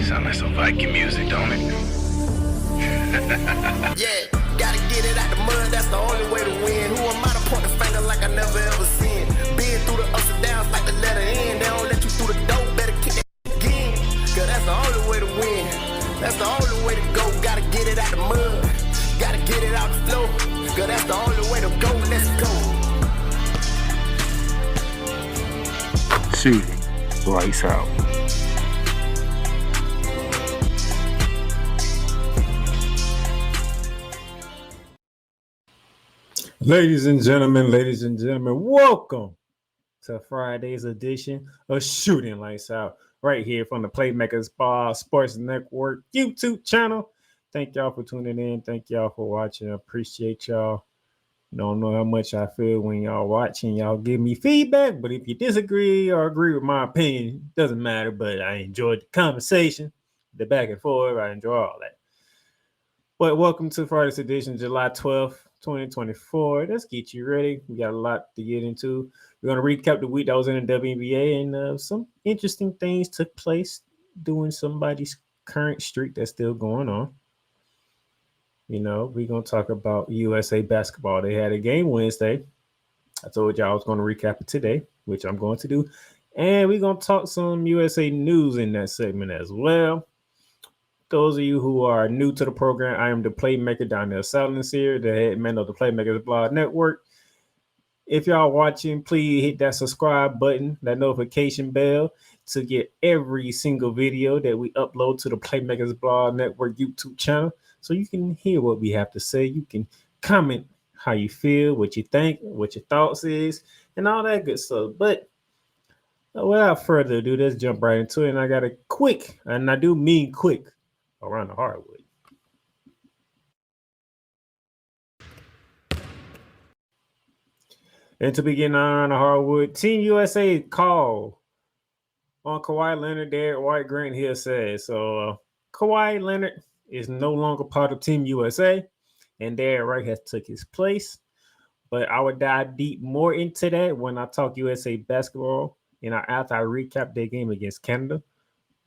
Sound like some Viking music, don't it? Yeah, gotta get it out the mud, that's the only way to win. Who am I to point the finger like I never ever seen? Been through the ups and downs like the letter N. They don't let you through the door, better kick that again. Cause that's the only way to win. That's the only way to go. Gotta get it out the mud, gotta get it out the flow. Cause that's the only way to go, let's go. Shooting, lights out. Ladies and gentlemen, welcome to Friday's edition of Shooting Lights Out, right here from the Playmaker Sports Network YouTube channel. Thank y'all for tuning in. Thank y'all for watching. I appreciate y'all. Don't know how much I feel when y'all watching. Y'all give me feedback, but if you disagree or agree with my opinion, it doesn't matter. But I enjoyed the conversation, the back and forth. I enjoy all that. But welcome to Friday's edition, July 12th. 2024. Let's get you ready. We got a lot to get into. We're going to recap the week that was in the WNBA, and some interesting things took place during somebody's current streak that's still going on. You know, we're going to talk about USA basketball. They had a game Wednesday. I told y'all I was going to recap it today, which I'm going to do. And we're going to talk some USA news in that segment as well. Those of you who are new to the program, I am the Playmaker, Donnell Silence here, the head man of the Playmakers Blog Network. If y'all watching, please hit that subscribe button, that notification bell to get every single video that we upload to the Playmakers Blog Network YouTube channel so you can hear what we have to say. You can comment how you feel, what you think, what your thoughts is, and all that good stuff. But without further ado, let's jump right into it. And I got a quick, and I do mean quick, around the hardwood. And to begin on the hardwood, Team USA call on Kawhi Leonard, Derek White, Grant Hill says. So Kawhi Leonard is no longer part of Team USA, and Derek White has took his place. But I would dive deep more into that when I talk USA basketball and after I recap their game against Canada.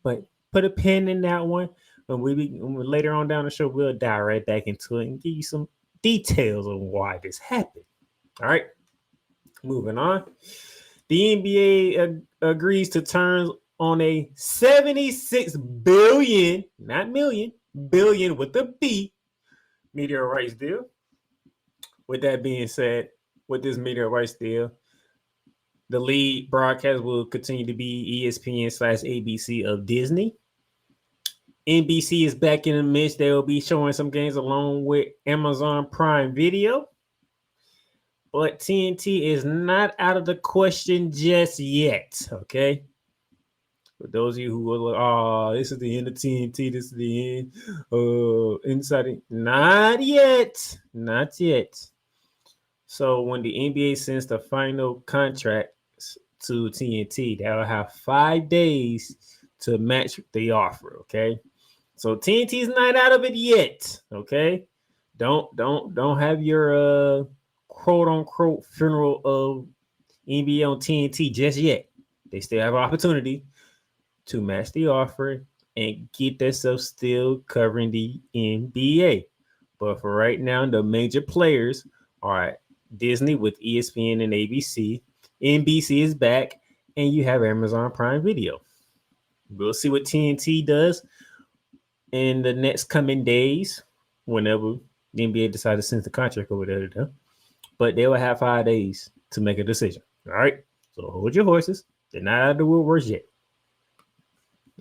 But put a pin in that one. When later on down the show, we'll dive right back into it and give you some details of why this happened. All right, moving on. The NBA agrees to terms on a $76 billion, not million, billion with a B, media rights deal. With that being said, with this media rights deal, the lead broadcast will continue to be ESPN/ABC of Disney. NBC is back in the midst. They will be showing some games along with Amazon Prime Video. But TNT is not out of the question just yet, okay? For those of you who were like, oh, this is the end of TNT, this is the end. Inside, not yet. Not yet. So when the NBA sends the final contract to TNT, they'll have 5 days to match the offer, okay? So TNT is not out of it yet, okay? Don't have your quote unquote funeral of NBA on TNT just yet. They still have an opportunity to match the offer and get themselves still covering the NBA. But for right now, the major players are Disney with ESPN and ABC. NBC is back, and you have Amazon Prime Video. We'll see what TNT does in the next coming days, whenever the NBA decides to send the contract over there to them. But they will have 5 days to make a decision. All right. So hold your horses. They're not out of the woodworks yet.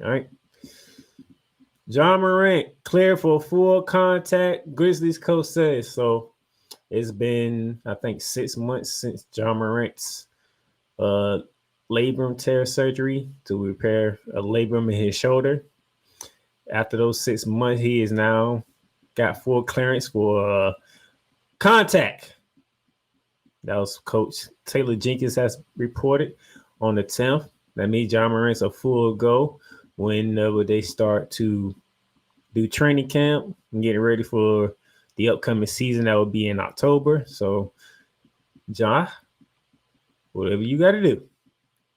All right. John Morant cleared for full contact, Grizzlies coach says. So it's been, I think, 6 months since John Morant's labrum tear surgery to repair a labrum in his shoulder. After those 6 months, he is now got full clearance for contact. That was Coach Taylor Jenkins has reported on the 10th. That means John Morant's a full go whenever they start to do training camp and getting ready for the upcoming season. That will be in October. So, John, whatever you got to do.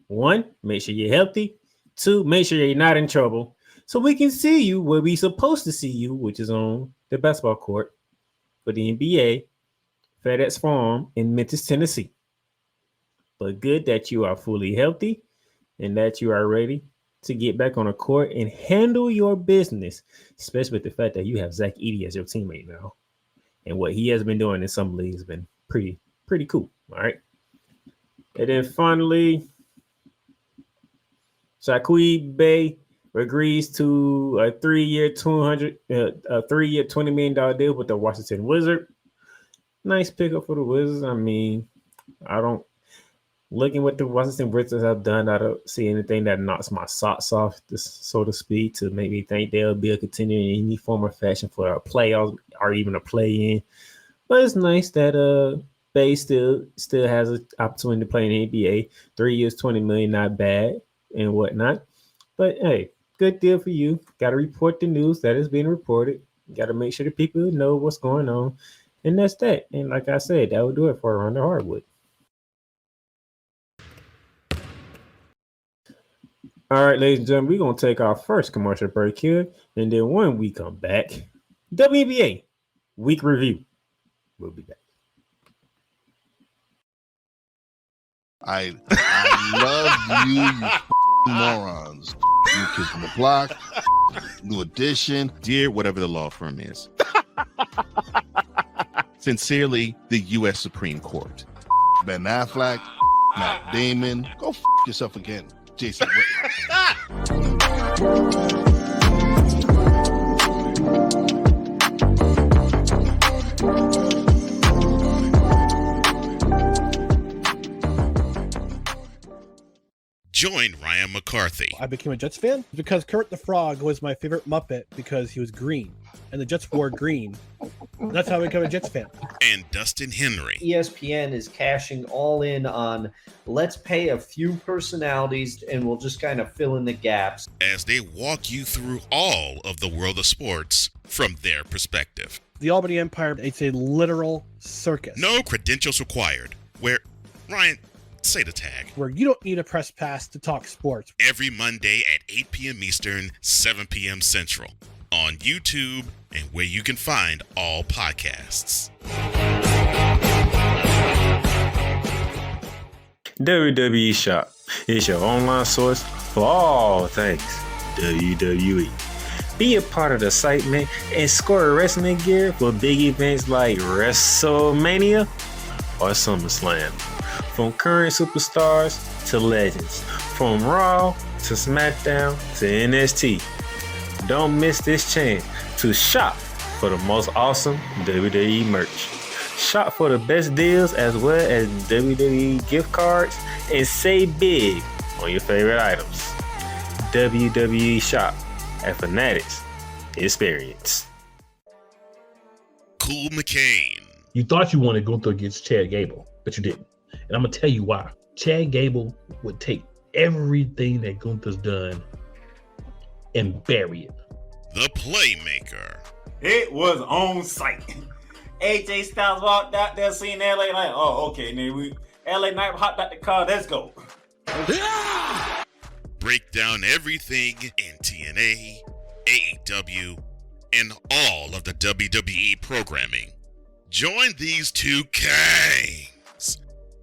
1, make sure you're healthy. 2, make sure you're not in trouble. so we can see you where we supposed to see you, which is on the basketball court for the NBA, FedEx Forum in Memphis, Tennessee. But good that you are fully healthy and that you are ready to get back on the court and handle your business, especially with the fact that you have Zach Edey as your teammate now. And what he has been doing in some leagues has been pretty cool. All right. And then finally, Shaquille Bay agrees to a 3-year, $20 million deal with the Washington Wizards. Nice pickup for the Wizards. I mean, looking what the Washington Wizards have done, I don't see anything that knocks my socks off, so to speak, to make me think they'll be a continuing in any form or fashion for a playoff or even a play-in. But it's nice that Bay still has an opportunity to play in the NBA. 3 years, $20 million, not bad and whatnot. But hey, good deal for you. Got to report the news that is being reported. Got to make sure the people know what's going on. And that's that. And like I said, that will do it for Around the Hardwood. All right, ladies and gentlemen, we're going to take our first commercial break here. And then when we come back, WNBA week review. We'll be back. I love you morons. New Kids on the Block, New Edition, Dear whatever the law firm is. Sincerely, the U.S. Supreme Court. Ben Affleck, Matt Damon. Go yourself again, Jason. Join Ryan McCarthy. I became a Jets fan because Kermit the Frog was my favorite Muppet because he was green, and the Jets wore green. That's how I became a Jets fan. And Dustin Henry. ESPN is cashing all in on let's pay a few personalities and we'll just kind of fill in the gaps. As they walk you through all of the world of sports from their perspective. The Albany Empire, it's a literal circus. No credentials required. Where, Ryan, say the tag. Where you don't need a press pass to talk sports. Every Monday at 8 p.m. Eastern, 7 p.m. Central. On YouTube and where you can find all podcasts. WWE Shop is your online source for all things WWE. Be a part of the excitement and score wrestling gear for big events like WrestleMania or SummerSlam. From current superstars to legends, from Raw to SmackDown to NXT. Don't miss this chance to shop for the most awesome WWE merch. Shop for the best deals as well as WWE gift cards and save big on your favorite items. WWE Shop at Fanatics Experience. Cool McCain. You thought you wanted Gunther against Chad Gable, but you didn't. And I'm going to tell you why. Chad Gable would take everything that Gunther's done and bury it. The Playmaker. It was on site. AJ Styles walked out there, seen LA Knight. Oh, okay. And then LA Knight hopped out the car. Let's go. Break down everything in TNA, AEW, and all of the WWE programming. Join these two kings,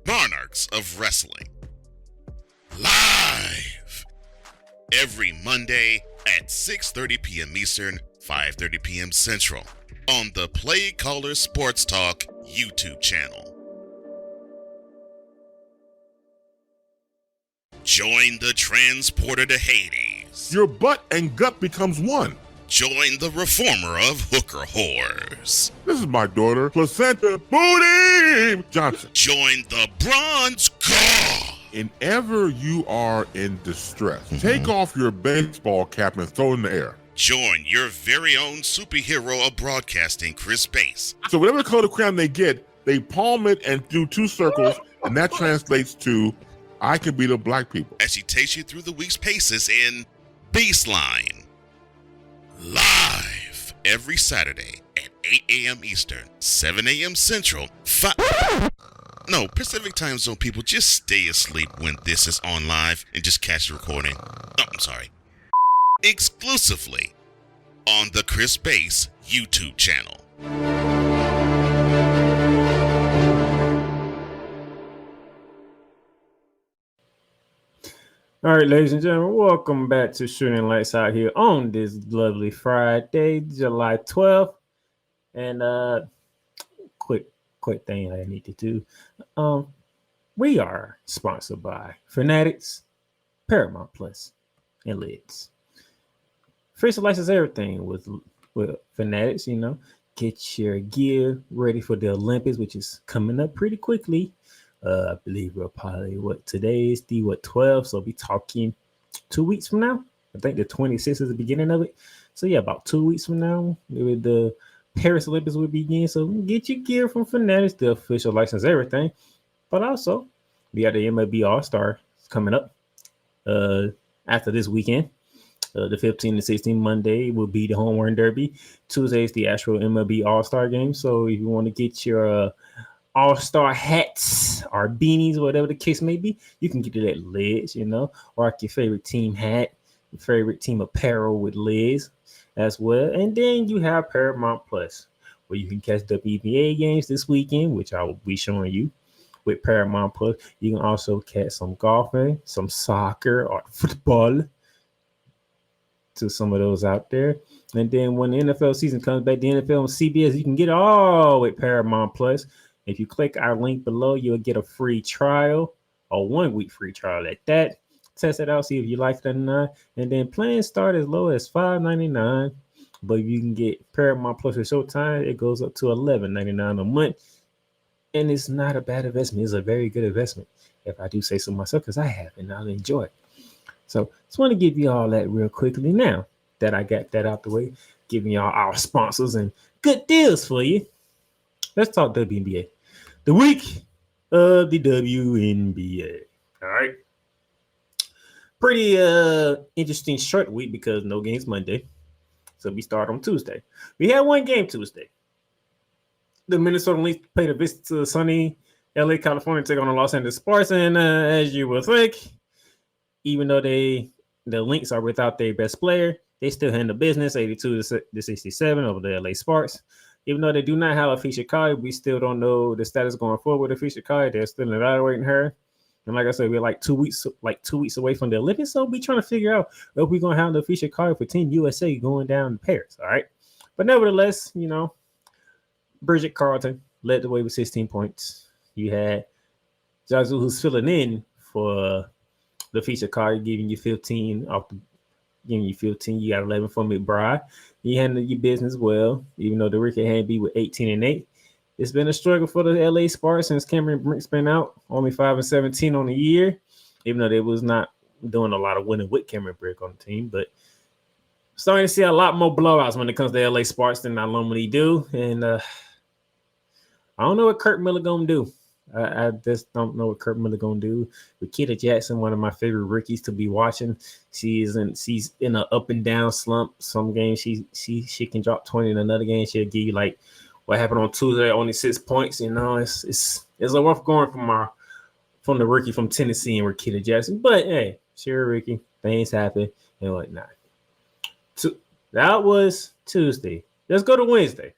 monarchs of wrestling, live every Monday at 6:30 p.m. Eastern, 5:30 p.m. Central on the Play Caller Sports Talk YouTube channel. Join the transporter to Hades. Your butt and gut becomes one. Join the reformer of hooker whores. This is my daughter, Placenta Booty Johnson. Join the bronze god. Whenever you are in distress, take off your baseball cap and throw it in the air. Join your very own superhero of broadcasting, Chris Bass. So whatever color crown they get, they palm it and do 2 circles, and that translates to, I can beat up black people. As she takes you through the week's paces in Baseline. Live every Saturday at 8 a.m. Eastern, 7 a.m. Central, Pacific Time Zone people, just stay asleep when this is on live and just catch the recording. Oh, I'm sorry. exclusively on the Chris Bass YouTube channel. All right, ladies and gentlemen, welcome back to Shooting Lights Out here on this lovely Friday, July 12th. And quick thing I need to do. We are sponsored by Fanatics, Paramount Plus, and Lids. First license everything with Fanatics, you know. Get your gear ready for the Olympics, which is coming up pretty quickly. I believe we're probably today is the 12th, so we'll be talking 2 weeks from now. I think the 26th is the beginning of it. So yeah, about 2 weeks from now, the Paris Olympics will begin. So get your gear from Fanatics, the official license everything. But also, we got the MLB All-Star coming up after this weekend. The 15th and 16th Monday will be the home run derby. Tuesday is the actual MLB All-Star game. So if you want to get your All-Star hats or beanies, whatever the case may be, you can get it at Lids, you know, or like your favorite team hat, your favorite team apparel with Lids as well. And then you have Paramount Plus, where you can catch WNBA games this weekend, which I will be showing you with Paramount Plus. You can also catch some golfing, some soccer or football, to some of those out there. And then when the NFL season comes back, the NFL on CBS, you can get it all with Paramount Plus. If you click our link below, you'll get a free trial, a 1 week free trial at that. Test it out, see if you like it or not. And then plans start as low as $5.99. But you can get Paramount Plus with Showtime, it goes up to $11.99 a month. And it's not a bad investment. It's a very good investment, if I do say so myself, because I have and I'll enjoy it. So just want to give you all that real quickly now that I got that out the way, giving y'all our sponsors and good deals for you. Let's talk WNBA. The week of the WNBA. All right. Pretty interesting short week because no games Monday. So we start on Tuesday. We had one game Tuesday. The Minnesota Lynx played a visit to sunny LA, California, to take on the Los Angeles Sparks. And as you will think, even though the Lynx are without their best player, they still handle business 82-67 over the LA Sparks. Even though they do not have a Fisher Kai, we still don't know the status going forward with Fisher Kai. They're still evaluating her. And like I said, we're like 2 weeks away from the Olympics. So we're trying to figure out if we're going to have the Fisher Kai for Team USA going down to Paris. All right. But nevertheless, you know, Bridget Carlton led the way with 16 points. You had Zazu, who's filling in for the Fisher Kai, giving you 15 giving you 15. You got 11 for McBride. You handled your business well, even though the Ricky Hanby with 18 and 8. It's been a struggle for the LA Sparks since Cameron Brink's been out. Only 5 and 17 on the year, even though they was not doing a lot of winning with Cameron Brink on the team. But starting to see a lot more blowouts when it comes to LA Sparks than I normally do. And I don't know what Kurt Miller gonna do. I just don't know what Kurt Miller gonna do. With Kida Jackson, one of my favorite rookies to be watching, she's in an up and down slump. Some games she can drop 20, in another game she'll give you like what happened on Tuesday, only 6 points. You know, it's a rough going from the rookie from Tennessee and with Kida Jackson. But hey, sure, Ricky, things happen and whatnot. So that was Tuesday. Let's go to Wednesday,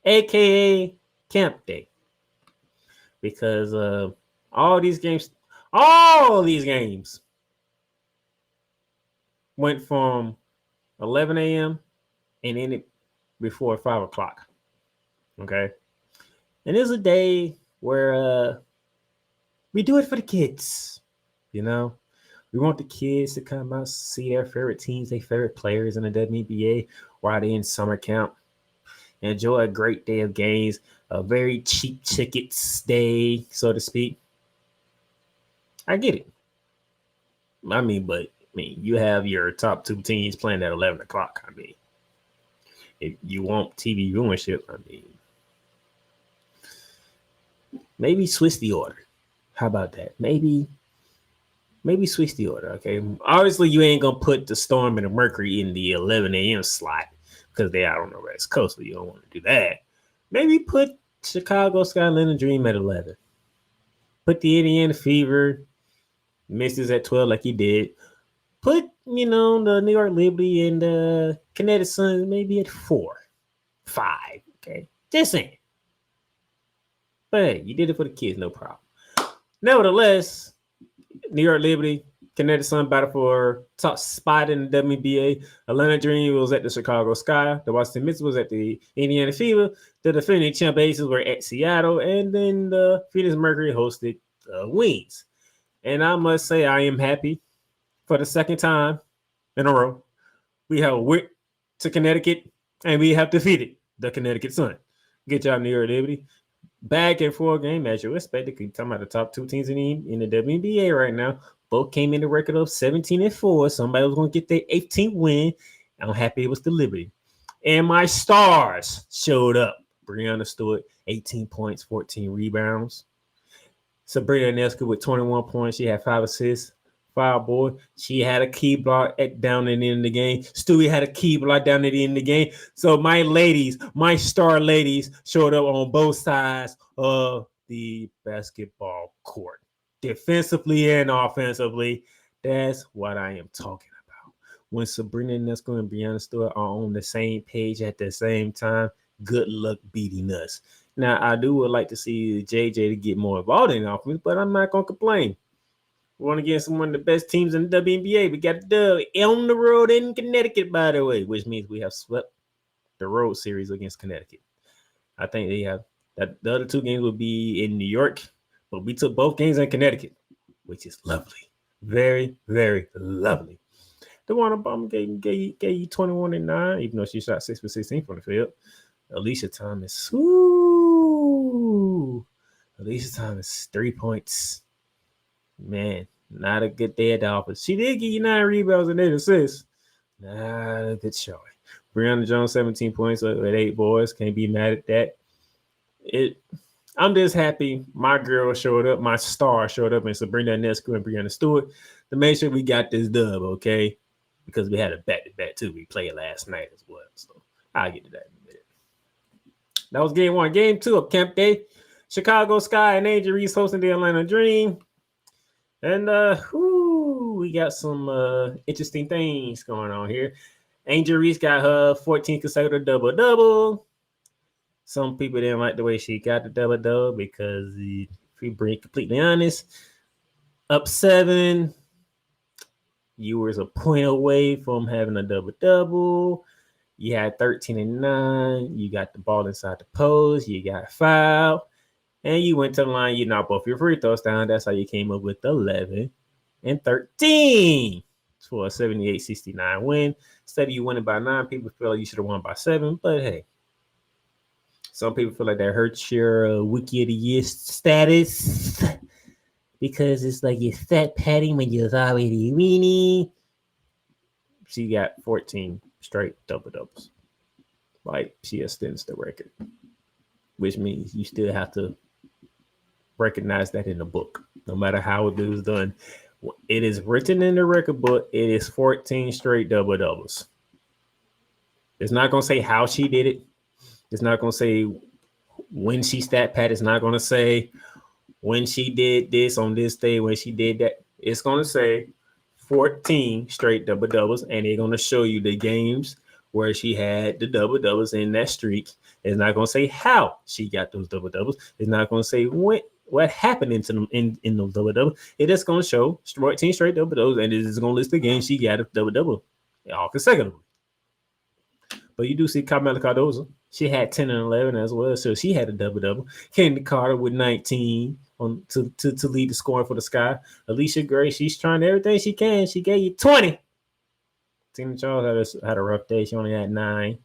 aka Camp Day. Because all these games went from 11 a.m. and ended before 5 o'clock. Okay. And it's a day where we do it for the kids. You know, we want the kids to come out, see their favorite teams, their favorite players in the WNBA while they're in summer camp. Enjoy a great day of games, a very cheap tickets day, so to speak. I get it. But you have your top 2 teams playing at 11 o'clock. I mean, if you want TV viewership, maybe switch the order. How about that? Maybe switch the order, okay? Obviously, you ain't going to put the Storm and the Mercury in the 11 a.m. slot because they're out on the West Coast, so you don't want to do that. Maybe put Chicago Skyline and Dream at 11. Put the Indiana Fever, Misses at 12 like you did. put, the New York Liberty and the Connecticut Suns maybe at 4, 5. Okay. Just saying. But hey, you did it for the kids, no problem. Nevertheless, New York Liberty, Connecticut Sun battle for top spot in the WNBA. Atlanta Dream was at the Chicago Sky. The Washington Mystics was at the Indiana Fever. The defending champ Aces were at Seattle. And then the Phoenix Mercury hosted the Wings. And I must say, I am happy for the second time in a row. We have went to Connecticut and we have defeated the Connecticut Sun. Good job, New York Liberty. Back and forth game, as you expect. Talking about the top two teams in the WNBA right now. Both came in the record of 17-4. Somebody was going to get their 18th win. I'm happy it was the Liberty. And my stars showed up. Brianna Stewart, 18 points, 14 rebounds. Sabrina Ionescu with 21 points. She had 5 assists. Foul boy. She had a key block down at the end of the game. Stewie had a key block down at the end of the game. So my ladies, my star ladies, showed up on both sides of the basketball court. Defensively and offensively. That's what I am talking about. When Sabrina Ionescu and Brianna Stewart are on the same page at the same time, good luck beating us. Now, I would like to see JJ to get more involved in offense, but I'm not going to complain. We want to get some one of the best teams in the WNBA. We got the on the road in Connecticut, by the way, which means we have swept the road series against Connecticut. I think they have that. The other 2 games will be in New York, but we took both games in Connecticut, which is lovely. Very, very lovely. The one Obama gave you 21-9, even though she shot 6 for 16 from the field. Alicia Thomas. Alicia Thomas, 3 points. Man, not a good day at the office. She did give you 9 rebounds and 8 assists. Not a good showing. Brianna Jones, 17 points with 8 boards. Can't be mad at that. I'm just happy my girl showed up, my star showed up, and Sabrina Ionescu and Brianna Stewart to make sure we got this dub, okay? Because we had a back-to-back, too. We played last night as well. So I'll get to that in a minute. That was game 1. Game 2 of Camp Day. Chicago Sky and Angel Reese hosting the Atlanta Dream. And we got some interesting things going on here. Angel Reese got her 14th consecutive double-double. Some people didn't like the way she got the double-double because, if we being completely honest, up 7, you was a point away from having a double-double. You had 13-9. You got the ball inside the post. You got fouled. And you went to the line, you knocked both your free throws down. That's how you came up with 11 and 13 for a 78-69 win. Instead of you winning by 9, people feel like you should have won by 7. But hey, some people feel like that hurts your Wiki of the Year status because it's like you're fat patting when you're already winning. She got 14 straight double-doubles. Like, she extends the record, which means you still have to recognize that in the book, no matter how it was done. It is written in the record book. It is 14 straight double-doubles. It's not going to say how she did it. It's not going to say when she stat pad. It's not going to say when she did this on this day, when she did that. It's going to say 14 straight double-doubles, and they're going to show you the games where she had the double-doubles in that streak. It's not going to say how she got those double-doubles. It's not going to say what happened in those double-doubles. It's just going to show 14 straight double-doubles, and it's going to list the games she got a double-double all consecutively. But you do see Carmela Cardozo. She had 10 and 11 as well, so she had a double-double. Candy Carter with 19 to lead the scoring for the Sky. Alicia Gray, she's trying everything she can. She gave you 20. Tina Charles had a rough day. She only had 9.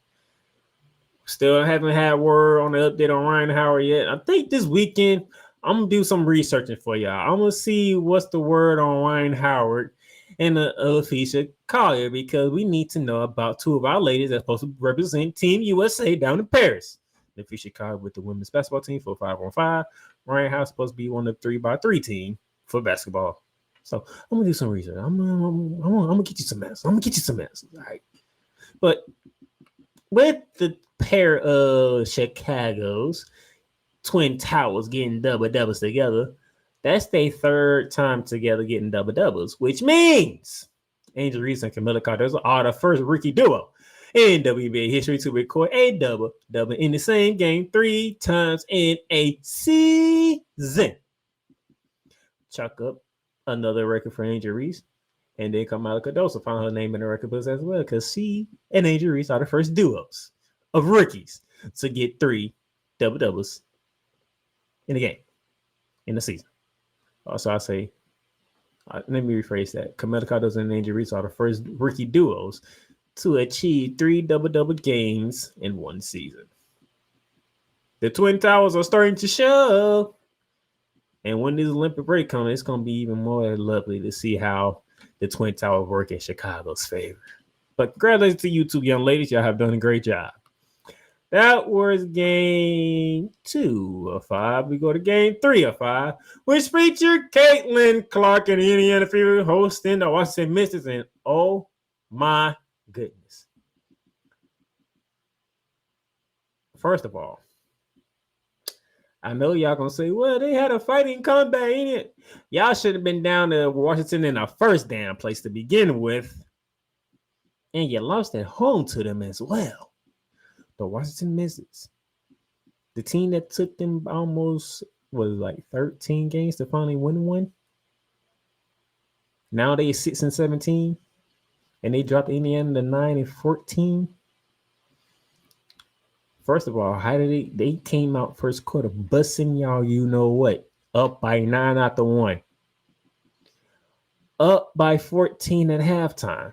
Still haven't had word on the update on Ryan Howard yet. I think this weekend I'm going to do some researching for y'all. I'm going to see what's the word on Ryan Howard and Alicia Collier, because we need to know about 2 of our ladies that's supposed to represent Team USA down in Paris. Alicia Collier with the women's basketball team for 5-on-5. Ryan Howard's supposed to be on the 3x3 team for basketball. So I'm going to do some research. I'm going to get you some answers. All right. But with the pair of Chicago's Twin Towers getting double-doubles together, that's their 3rd time together getting double-doubles, which means Angel Reese and Camilla Cardozo are the first rookie duo in WNBA history to record a double-double in the same game 3 times in a season. Chalk up another record for Angel Reese. And then Camilla Cardozo found her name in the record books as well, because she and Angel Reese are the first duos of rookies to get 3 double-doubles in a game, in the season. Also, I say, let me rephrase that. Camilla Cardozo and Angel Reese are the first rookie duos to achieve 3 double-double games in one season. The Twin Towers are starting to show. And when this Olympic break comes, it's going to be even more lovely to see how the Twin Towers work in Chicago's favor. But congratulations to you two young ladies. Y'all have done a great job. That was game 2 of 5. We go to game 3 of 5, which featured Caitlin Clark and the Indiana Fever hosting the Washington Mystics. And oh my goodness. First of all, I know y'all gonna say, well, they had a fighting comeback in it. Y'all should have been down to Washington in the first damn place to begin with. And you lost at home to them as well. The Washington Mystics. The team that took them almost, was like 13 games to finally win one. Now they 6-17. And they dropped Indiana to 9-14. First of all, how did they came out first quarter busting y'all, you know what, up by 9-1, up by 14 at halftime,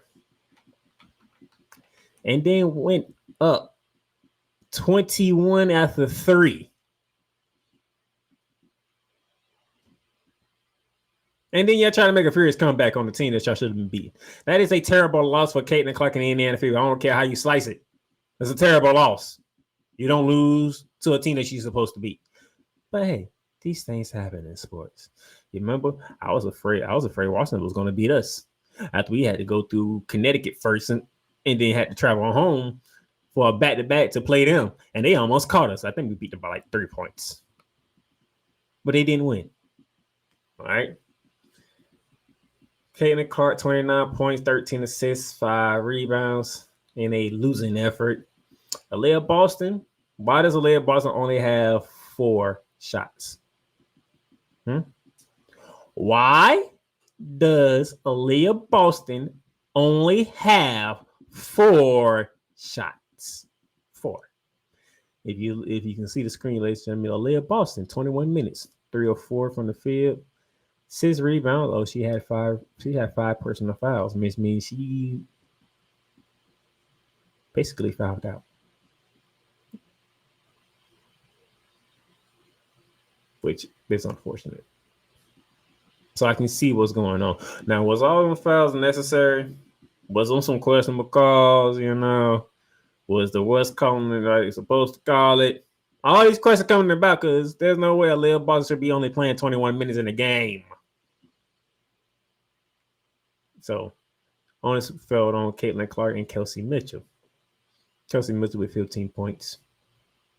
and then went up 21 after 3, and then y'all try to make a furious comeback on the team that y'all should have been beating. That is a terrible loss for Caitlin Clark and the Indiana Fever. I don't care how you slice it. It's a terrible loss. You don't lose to a team that you're supposed to beat. But hey, these things happen in sports. You remember, I was afraid Washington was going to beat us after we had to go through Connecticut first and then had to travel home for a back-to-back to play them. And they almost caught us. I think we beat them by like 3 points. But they didn't win. All right. Caitlin Clark, 29 points, 13 assists, 5 rebounds in a losing effort. Aaliyah Boston. Why does Aaliyah Boston only have 4 shots? Why does Aaliyah Boston only have 4 shots? 4. If you can see the screen, ladies and gentlemen, Aaliyah Boston, 21 minutes, 3 of 4 from the field, 6 rebounds. Oh, she had 5 personal fouls, which means she basically fouled out. Which is unfortunate. So I can see what's going on. Now, was all them fouls necessary? Was on some questionable calls, you know? Was the West calling it like supposed to call it? All these questions coming about because there's no way Aaliyah Boston should be only playing 21 minutes in a game. So, onus fell on Caitlin Clark and Kelsey Mitchell. Kelsey Mitchell with 15 points.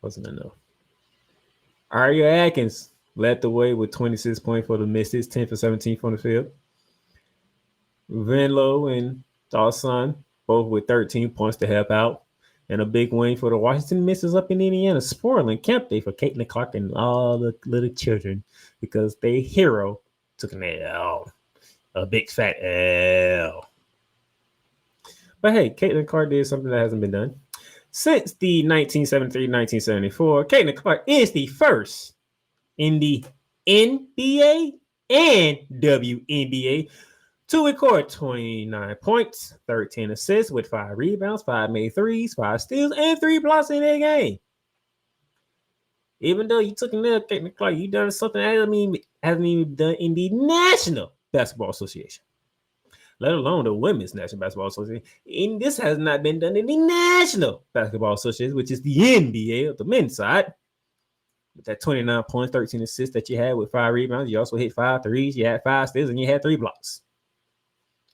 Wasn't enough. Aria Atkins led the way with 26 points for the Mystics, 10 for 17 from the field. Venlo and Dawson both with 13 points to help out. And a big win for the Washington Mystics up in Indiana, spoiling camp day for Caitlin Clark and all the little children because their hero took an L, a big fat L. But hey, Caitlin Clark did something that hasn't been done. Since the 1973-1974, Caitlin Clark is the first in the NBA and WNBA to record 29 points, 13 assists with 5 rebounds, 5 made threes, 5 steals, and 3 blocks in a game. Even though you took another Caitlin Clark, you done something that hasn't even done in the National Basketball Association, let alone the Women's National Basketball Association. And this has not been done in the National Basketball Association, which is the NBA of the men's side. With that 29 points, 13 assists that you had with 5 rebounds, you also hit 5 threes, you had 5 steals, and you had 3 blocks.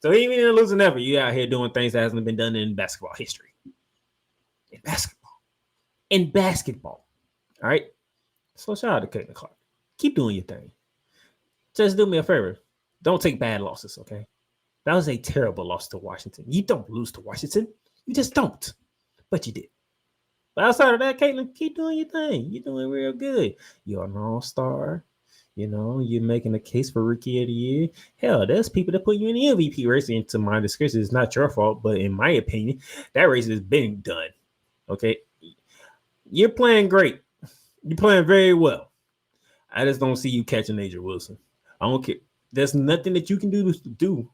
So even in a losing effort, you out here doing things that hasn't been done in basketball history. In basketball. All right? So shout out to Caitlin Clark. Keep doing your thing. Just do me a favor. Don't take bad losses, okay? That was a terrible loss to Washington. You don't lose to Washington. You just don't. But you did. But outside of that, Caitlin, keep doing your thing. You're doing real good. You're an all-star. You know, you're making a case for Rookie of the Year. Hell, there's people that put you in the MVP race. And to my discretion, it's not your fault. But in my opinion, that race has been done. Okay? You're playing great. You're playing very well. I just don't see you catching Asia Wilson. I don't care. There's nothing that you can do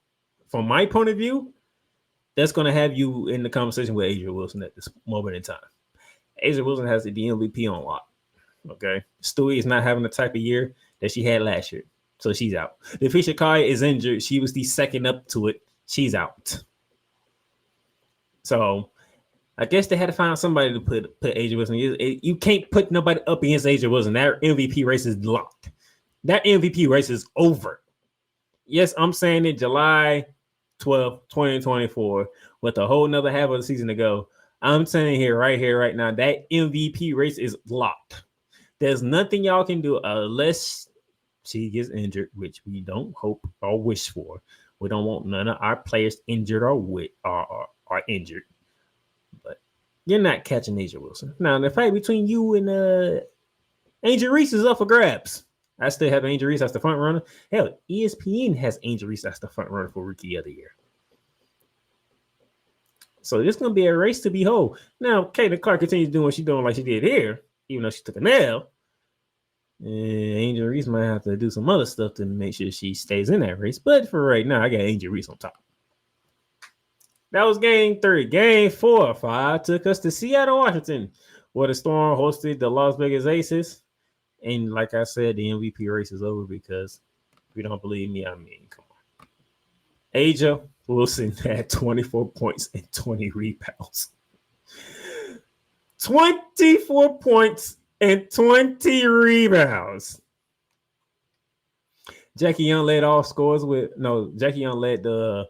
from my point of view that's going to have you in the conversation with Asia Wilson at this moment in time. Asia Wilson has the MVP on lock. Okay? Stewie is not having the type of year that she had last year. So she's out. If Shakai is injured, she was the second up to it. She's out. So I guess they had to find somebody to put Asia Wilson. You can't put nobody up against Asia Wilson. That MVP race is locked. That MVP race is over. Yes, I'm saying it July 12th, 2024, with a whole nother half of the season to go. I'm saying here, right now, that MVP race is locked. There's nothing y'all can do unless she gets injured, which we don't hope or wish for. We don't want none of our players injured or injured. But you're not catching Asia Wilson. Now, the fight between you and Angel Reese is up for grabs. I still have Angel Reese as the front runner. Hell, ESPN has Angel Reese as the front runner for Rookie of the Year. So this is going to be a race to behold. Now, Caitlin Clark continues doing what she's doing like she did here, even though she took a nail. And Angel Reese might have to do some other stuff to make sure she stays in that race. But for right now, I got Angel Reese on top. That was game 3. Game 4 or 5 took us to Seattle, Washington, where the Storm hosted the Las Vegas Aces. And like I said, the MVP race is over because if you don't believe me, I mean, come on. Asia Wilson had 24 points and 20 rebounds. 24 points and 20 rebounds. Jackie Young led the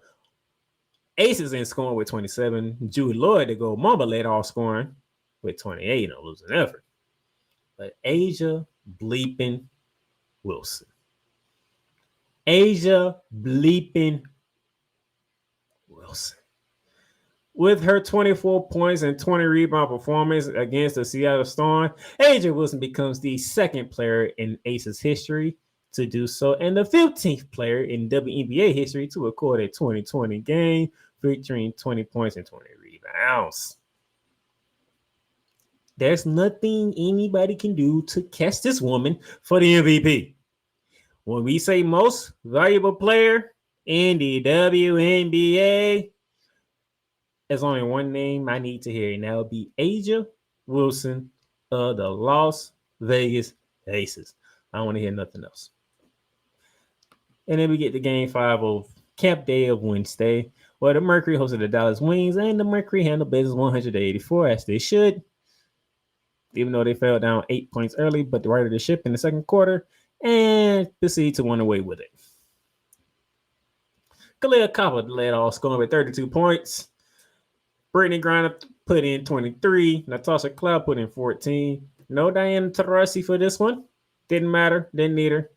Aces in scoring with 27. Jude Lloyd, the gold Mamba, led all scoring with 28 on losing effort. But Asia bleeping Wilson. Asia bleeping Wilson. With her 24 points and 20 rebound performance against the Seattle Storm, Asia Wilson becomes the second player in Aces history to do so and the 15th player in WNBA history to record a 2020 game featuring 20 points and 20 rebounds. There's nothing anybody can do to catch this woman for the MVP. When we say most valuable player in the WNBA, there's only one name I need to hear, and that would be Asia Wilson of the Las Vegas Aces. I don't want to hear nothing else. And then we get to game 5 of Camp Day of Wednesday, where the Mercury hosted the Dallas Wings, and the Mercury handled business 184 as they should, even though they fell down 8 points early, but they righted the ship in the second quarter and proceeded to run away with it. Khalil Copper led all, scoring with 32 points. Brittany Griner put in 23. Natasha Cloud put in 14. No Diana Taurasi for this one. Didn't matter. Didn't need her.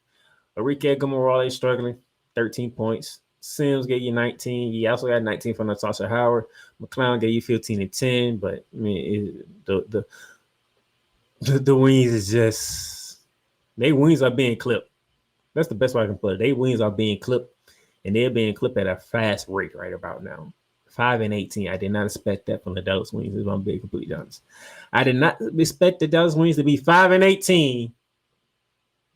Arike Gomorrah struggling. 13 points. Sims gave you 19. You also got 19 from Natasha Howard. McClown gave you 15 and 10. But I mean, the wings is just, they wings are being clipped. That's the best way I can put it. They wings are being clipped, and they're being clipped at a fast rate right about now. 5 and 18. I did not expect that from the Dallas Wings, if I'm being completely honest. I did not expect the Dallas Wings to be 5 and 18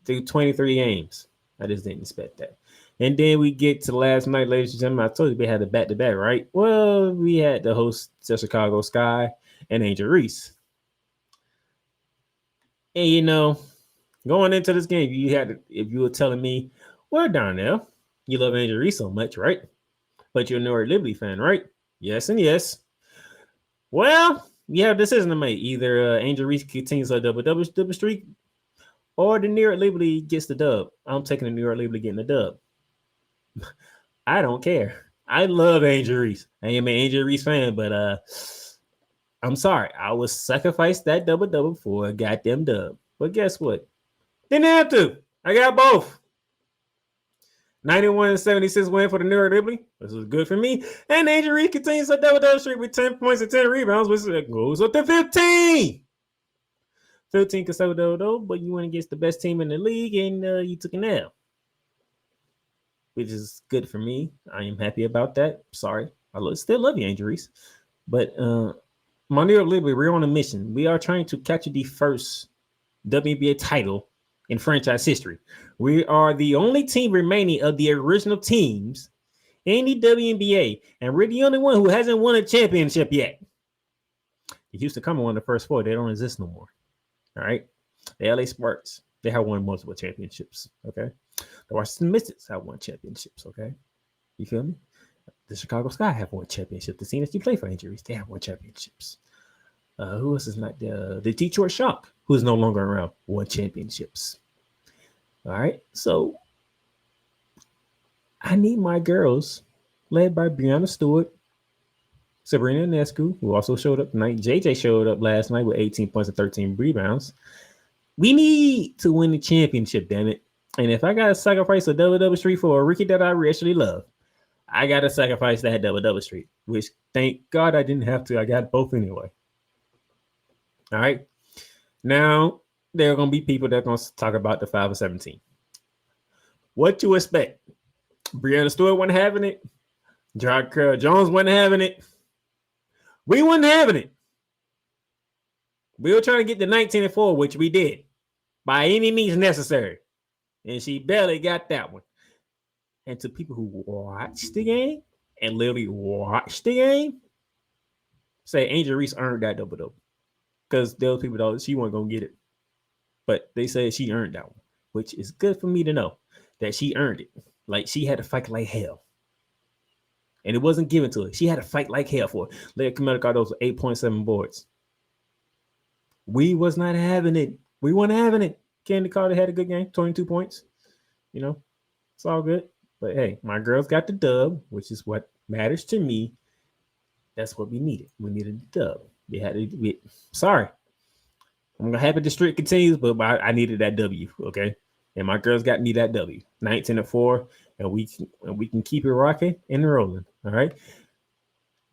through 23 games. I just didn't expect that. And then we get to last night, ladies and gentlemen. I told you we had a back-to-back, right? Well, we had the host, the Chicago Sky, and Angel Reese. And, you know, going into this game, if you were telling me, well, Darnell, you love Angel Reese so much, right? But you're a New York Liberty fan, right? Yes and yes. Well, you have a decision to make. Either Angel Reese continues her double streak, or the New York Liberty gets the dub. I'm taking the New York Liberty getting the dub. I don't care. I love Angel Reese. I am an Angel Reese fan, but I'm sorry. I will sacrifice that double for a goddamn dub. But guess what? Didn't have to. I got both. 91-76 win for the New York Liberty. This was good for me. And Angel Reese continues a double-double streak with 10 points and 10 rebounds, which goes up to 15. 15 consecutive double-double, but you went against the best team in the league, and you took an L, which is good for me. I am happy about that. Sorry. I still love you, Angel Reese. But my New York Liberty, we're on a mission. We are trying to capture the first WNBA title in franchise history. We are the only team remaining of the original teams in the WNBA, and we're the only one who hasn't won a championship yet. The Houston Comets won the first 4. They don't exist no more. All right? The LA Sparks, they have won multiple championships. Okay? The Washington Mystics have won championships. Okay? You feel me? The Chicago Sky have won championships. The team that you play for, injuries, they have won championships. Who else is not there? The Detroit Shock, who is no longer around, won championships. All right, so I need my girls, led by Brianna Stewart, Sabrina Ionescu, who also showed up tonight. JJ showed up last night with 18 points and 13 rebounds. We need to win the championship, damn it. And if I got to sacrifice a double-double streak for a rookie that I actually love, I got to sacrifice that double-double streak, which thank God I didn't have to. I got both anyway. All right. Now, there are going to be people that are going to talk about the 5 of 17. What you expect? Brianna Stewart wasn't having it. Jarrell Jones wasn't having it. We wasn't having it. We were trying to get to 19-4, which we did by any means necessary. And she barely got that one. And to people who watched the game and literally watched the game, say Angel Reese earned that double-double. Because those people thought she wasn't going to get it. But they said she earned that one, which is good for me to know that she earned it. Like, she had to fight like hell. And it wasn't given to her. She had to fight like hell for it. Leah Camila Cardoso, 8.7 boards. We was not having it. We weren't having it. Candy Carter had a good game, 22 points. You know, it's all good. But, hey, my girls got the dub, which is what matters to me. That's what we needed. We needed the dub. Sorry. I'm happy the streak continues, but I needed that W, okay? And my girls got me that W, 19-4, and we can keep it rocking and rolling, all right?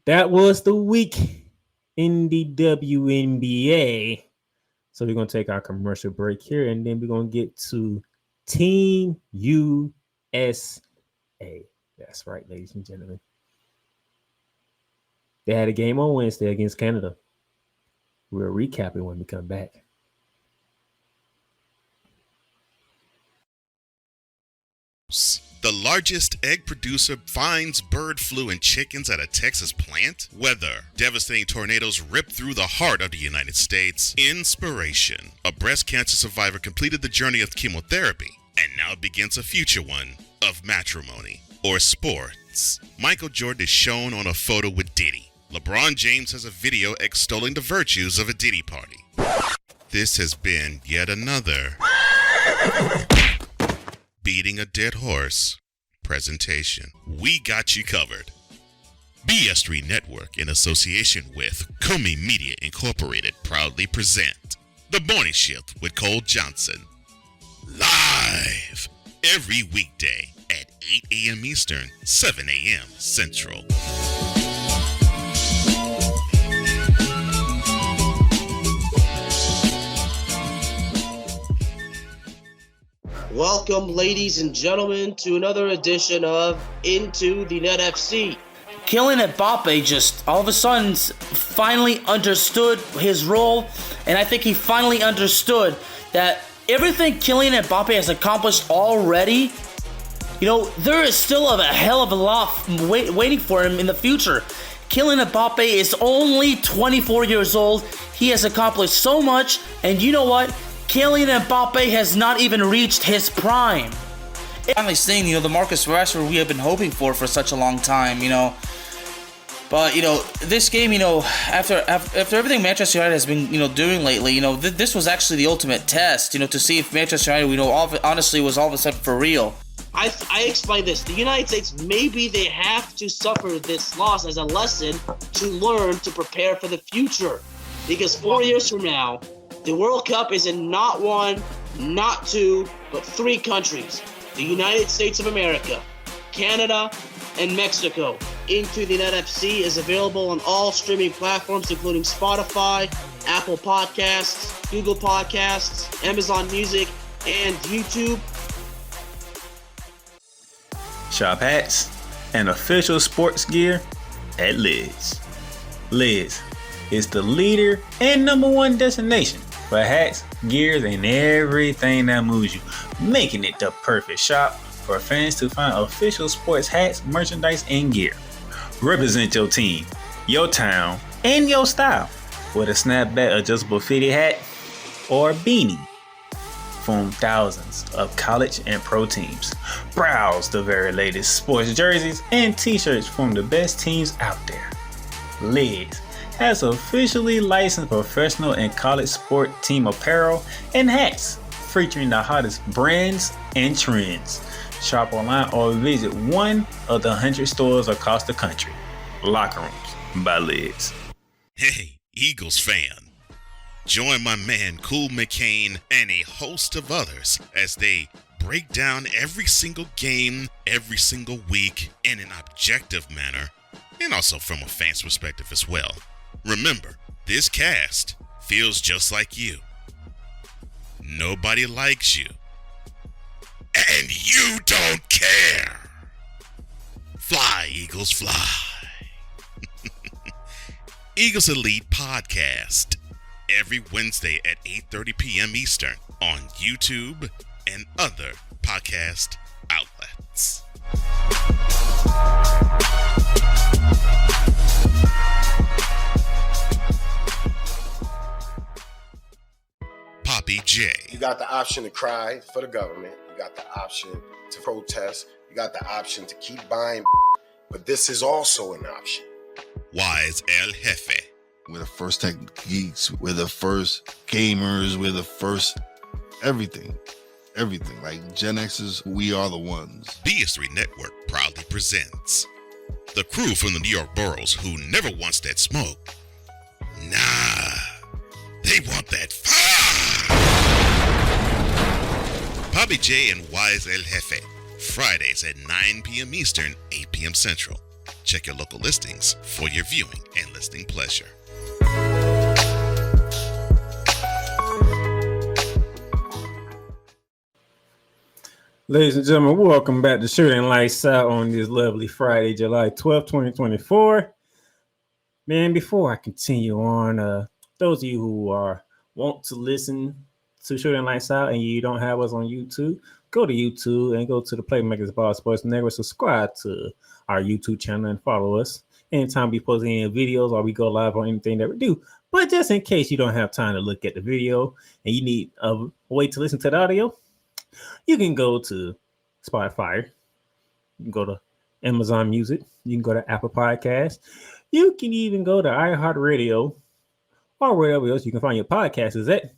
That was the week in the WNBA. So we're going to take our commercial break here, and then we're going to get to Team USA. That's right, ladies and gentlemen. They had a game on Wednesday against Canada. We'll recap it when we come back. The largest egg producer finds bird flu in chickens at a Texas plant. Weather. Devastating tornadoes rip through the heart of the United States. Inspiration. A breast cancer survivor completed the journey of chemotherapy, and now begins a future one of matrimony or sports. Michael Jordan is shown on a photo with Diddy. LeBron James has a video extolling the virtues of a Diddy party. This has been yet another Beating a Dead Horse presentation. We got you covered. BS3 Network, in association with Comey Media Incorporated, proudly present The Morning Shift with Cole Johnson. Live every weekday at 8 a.m. Eastern, 7 a.m. Central. Welcome, ladies and gentlemen, to another edition of Into the Net FC. Kylian Mbappe just all of a sudden finally understood his role, and I think he finally understood that everything Kylian Mbappe has accomplished already, you know, there is still a hell of a lot waiting for him in the future. Kylian Mbappe is only 24 years old. He has accomplished so much, and you know what? Kylian Mbappe has not even reached his prime. Finally seeing, the Marcus Rashford we have been hoping for such a long time, But, this game, after everything Manchester United has been, doing lately, this was actually the ultimate test, to see if Manchester United, honestly was all of a sudden for real. I explained this. The United States, maybe they have to suffer this loss as a lesson to learn to prepare for the future. Because 4 years from now, the World Cup is in not one, not two, but 3 countries. the United States of America, Canada, and Mexico into the NFC is available on all streaming platforms, including Spotify, Apple Podcasts, Google Podcasts, Amazon Music, and YouTube. Shop hats and official sports gear at Lids. Lids is the leader and #1 destination for hats, gears, and everything that moves you, making it the perfect shop for fans to find official sports hats, merchandise, and gear. Represent your team, your town, and your style with a snapback adjustable fitted hat or beanie from thousands of college and pro teams. Browse the very latest sports jerseys and t-shirts from the best teams out there. Lids has officially licensed professional and college sport team apparel and hats featuring the hottest brands and trends. Shop online or visit one of the 100 stores across the country. Locker Rooms by Lids. Hey, Eagles fan. Join my man Cool McCain and a host of others as they break down every single game, every single week in an objective manner, and also from a fan's perspective as well. Remember, this cast feels just like you. Nobody likes you. And you don't care. Fly, Eagles, fly. Eagles Elite Podcast. Every Wednesday at 8:30 p.m. Eastern on YouTube and other podcast outlets. Poppy J. You got the option to cry for the government. You got the option to protest. You got the option to keep buying, but this is also an option. Wise El Jefe. We're the first tech geeks. We're the first gamers. We're the first everything. Everything. Like Gen X's, we are the ones. BS3 Network proudly presents the crew from the New York boroughs who never wants that smoke. Nah, they want that fire. Poppy J and Wise El Jefe. Fridays at 9 p.m. Eastern, 8 p.m. Central. Check your local listings for your viewing and listening pleasure. Ladies and gentlemen, welcome back to Shooting Lights Out on this lovely Friday, July 12th, 2024. Man, before I continue on, those of you who want to listen to Shooting Lights Out and you don't have us on YouTube, go to YouTube and go to the Playmakers Ball Sports Network. Subscribe to our YouTube channel and follow us anytime we post any videos or we go live on anything that we do. But just in case you don't have time to look at the video and you need a way to listen to the audio, you can go to Spotify. You can go to Amazon Music. You can go to Apple Podcasts. You can even go to iHeartRadio or wherever else you can find your podcasts is at,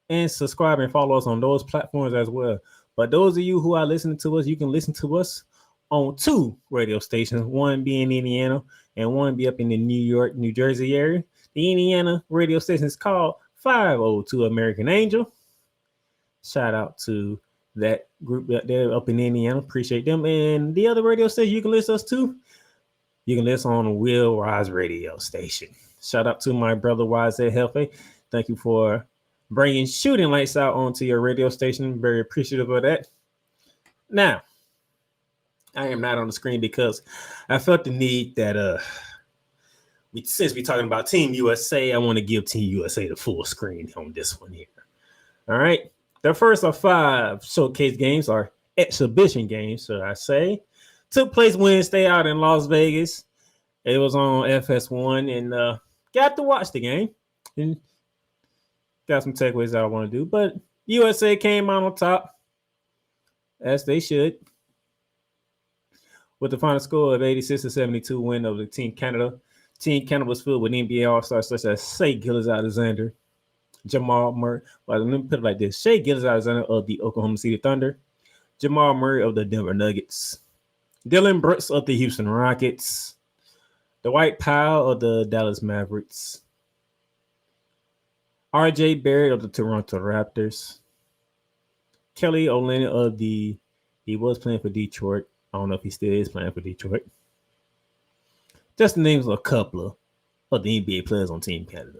and subscribe and follow us on those platforms as well. But those of you who are listening to us, you can listen to us on 2 radio stations, one being in Indiana and one be up in the New York, New Jersey area. The Indiana radio station is called 502 American Angel. Shout out to that group that they're up in Indiana. Appreciate them. And the other radio station you can listen us to, you can listen on Will Rise radio station. Shout out to my brother Wise at Healthy. Thank you for bringing Shooting Lights Out onto your radio station. Very appreciative of that. Now, I am not on the screen because I felt the need that since we're talking about Team USA, I want to give Team USA the full screen on this one here. All right. The first of 5 showcase games, or exhibition games, should I say, took place Wednesday out in Las Vegas. It was on FS1 and got to watch the game and got some takeaways that I want to do. But USA came out on top, as they should, with the final score of 86-72 win over Team Canada. Team Canada was filled with NBA All-Stars such as Shai Gilgeous-Alexander, Jamal Murray. Well, let me put it like this. Shai Gilgeous-Alexander of the Oklahoma City Thunder, Jamal Murray of the Denver Nuggets, Dylan Brooks of the Houston Rockets, Dwight Powell of the Dallas Mavericks, RJ Barrett of the Toronto Raptors, Kelly Olynyk of the He was playing for Detroit. I don't know if he still is playing for Detroit. Just the names of a couple of the NBA players on Team Canada.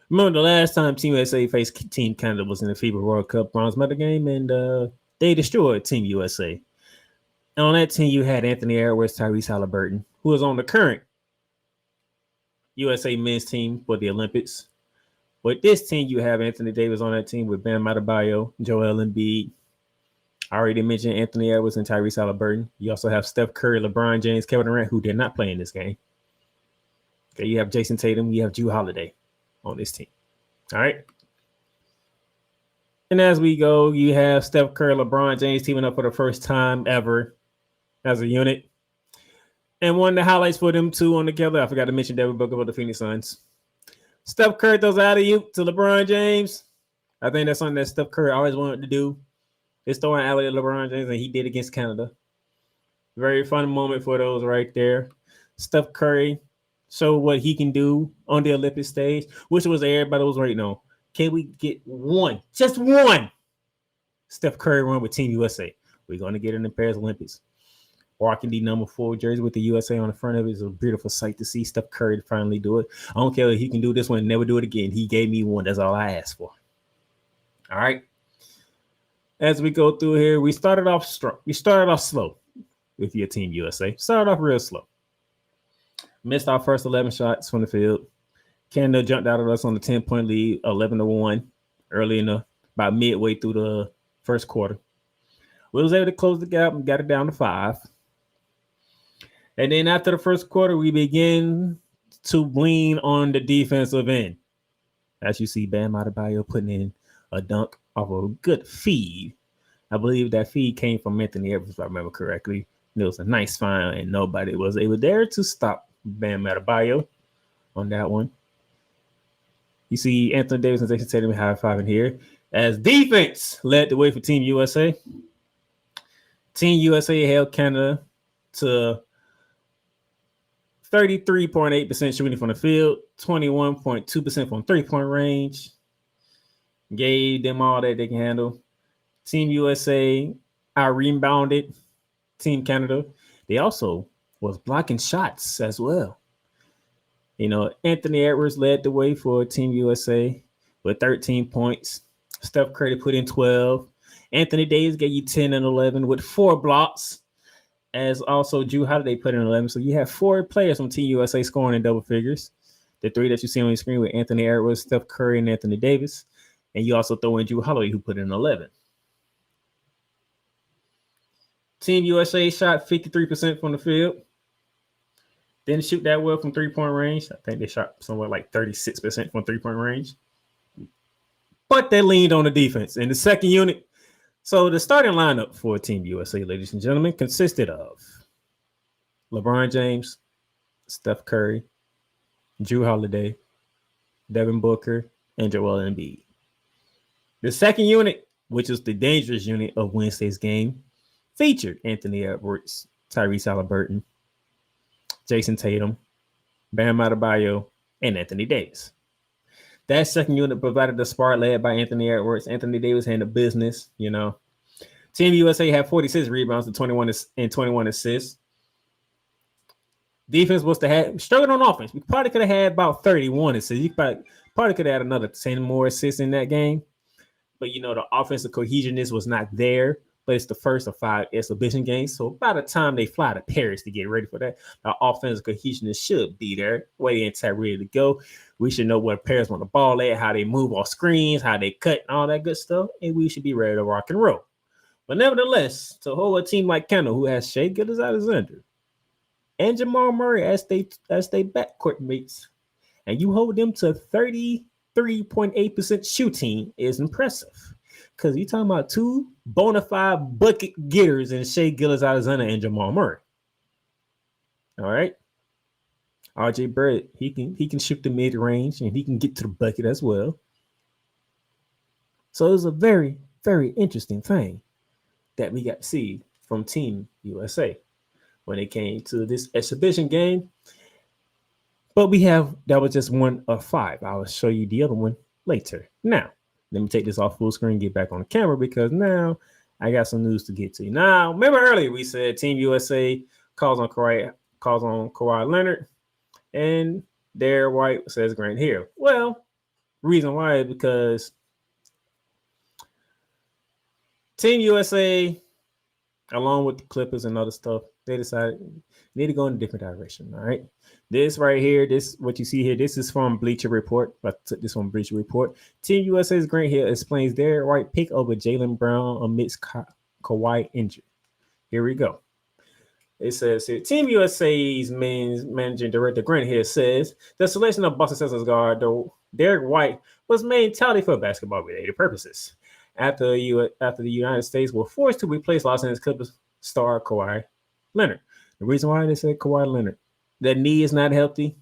Remember the last time Team USA faced Team Canada was in the FIBA World Cup bronze medal game, and they destroyed Team USA. And on that team, you had Anthony Edwards, Tyrese Halliburton, who was on the current USA men's team for the Olympics. With this team, you have Anthony Davis on that team with Bam Adebayo, Joel Embiid. I already mentioned Anthony Edwards and Tyrese Halliburton. You also have Steph Curry, LeBron James, Kevin Durant, who did not play in this game. Okay, you have Jason Tatum, you have Jrue Holiday on this team. All right. And as we go, you have Steph Curry, LeBron James teaming up for the first time ever as a unit. And one of the highlights for them two on together, I forgot to mention Devin Booker for the Phoenix Suns. Steph Curry throws out of you to LeBron James. I think that's something that Steph Curry always wanted to do. Is throwing alley to LeBron James, and he did against Canada. Very fun moment for those right there. Steph Curry showed what he can do on the Olympic stage, which was everybody was waiting on. Can we get one, just one Steph Curry run with Team USA? We're going to get in the Paris Olympics. Rocking the number 4 jersey with the USA on the front of it is a beautiful sight to see Steph Curry finally do it. I don't care if he can do this one and never do it again. He gave me one. That's all I asked for. All right. As we go through here, we started off strong. We started off slow with your Team USA. Started off real slow. Missed our first 11 shots from the field. Canada jumped out of us on the 10-point lead, 11-1, early in about midway through the first quarter. We was able to close the gap and got it down to 5. And then after the first quarter, we begin to lean on the defensive end. As you see, Bam Adebayo putting in a dunk off a good feed. I believe that feed came from Anthony Edwards, if I remember correctly. It was a nice find, and nobody was able there to stop Bam Adebayo on that one. You see Anthony Davis and Jason Tatum high-fiving here as defense led the way for Team USA. Team USA held Canada to 33.8% shooting from the field, 21.2% from three-point range. Gave them all that they can handle. Team USA out-rebounded Team Canada. They also was blocking shots as well. You know, Anthony Edwards led the way for Team USA with 13 points. Steph Curry put in 12. Anthony Davis gave you 10 and 11 with 4 blocks, as also Jrue Holiday put in 11. So you have 4 players from Team USA scoring in double figures. The 3 that you see on your screen with Anthony Edwards, Steph Curry, and Anthony Davis. And you also throw in Jrue Holiday, who put in 11. Team USA shot 53% from the field. Didn't shoot that well from three-point range. I think they shot somewhere like 36% from three-point range. But they leaned on the defense. In the second unit, so the starting lineup for Team USA, ladies and gentlemen, consisted of LeBron James, Steph Curry, Jrue Holiday, Devin Booker, and Joel Embiid. The second unit, which is the dangerous unit of Wednesday's game, featured Anthony Edwards, Tyrese Halliburton, Jason Tatum, Bam Adebayo, and Anthony Davis. That second unit provided the spark led by Anthony Edwards. Anthony Davis handled business, you know. Team USA had 46 rebounds and 21 assists. Defense was to have struggled on offense. We probably could have had about 31 assists. You probably could have had another 10 more assists in that game. But, you know, the offensive cohesionness was not there. But it's the first of 5 exhibition games. So by the time they fly to Paris to get ready for that, the offensive cohesionness should be there, way intact, ready to go. We should know where Paris want the ball at, how they move off screens, how they cut, and all that good stuff. And we should be ready to rock and roll. But nevertheless, to hold a team like Canada, who has Shai Gilgeous-Alexander and Jamal Murray as they backcourt mates, and you hold them to 33.8% shooting is impressive. Because you're talking about 2 bona fide bucket getters in Shai Gilgeous-Alexander and Jamal Murray. All right. RJ Barrett, he can shoot the mid-range and he can get to the bucket as well. So it was a very, very interesting thing that we got to see from Team USA when it came to this exhibition game. But that was just one of 5. I will show you the other one later. Now, let me take this off full screen, get back on the camera, because now I got some news to get to you. Now, remember earlier we said Team USA calls on Kawhi Leonard, and Derek White says Grant Hill. Well, reason why is because Team USA, along with the Clippers and other stuff, they decided they need to go in a different direction. All right. This right here, this what you see here, this is from Bleacher Report. I took this from Bleacher Report. Team USA's Grant Hill explains Derek White pick over Jaylen Brown amidst Kawhi injury. Here we go. It says here, Team USA's managing director Grant Hill says the selection of Boston Celtics guard Derek White was made entirely for basketball-related purposes. After the United States were forced to replace Los Angeles Clippers star Kawhi Leonard. The reason why they said Kawhi Leonard, that knee is not healthy.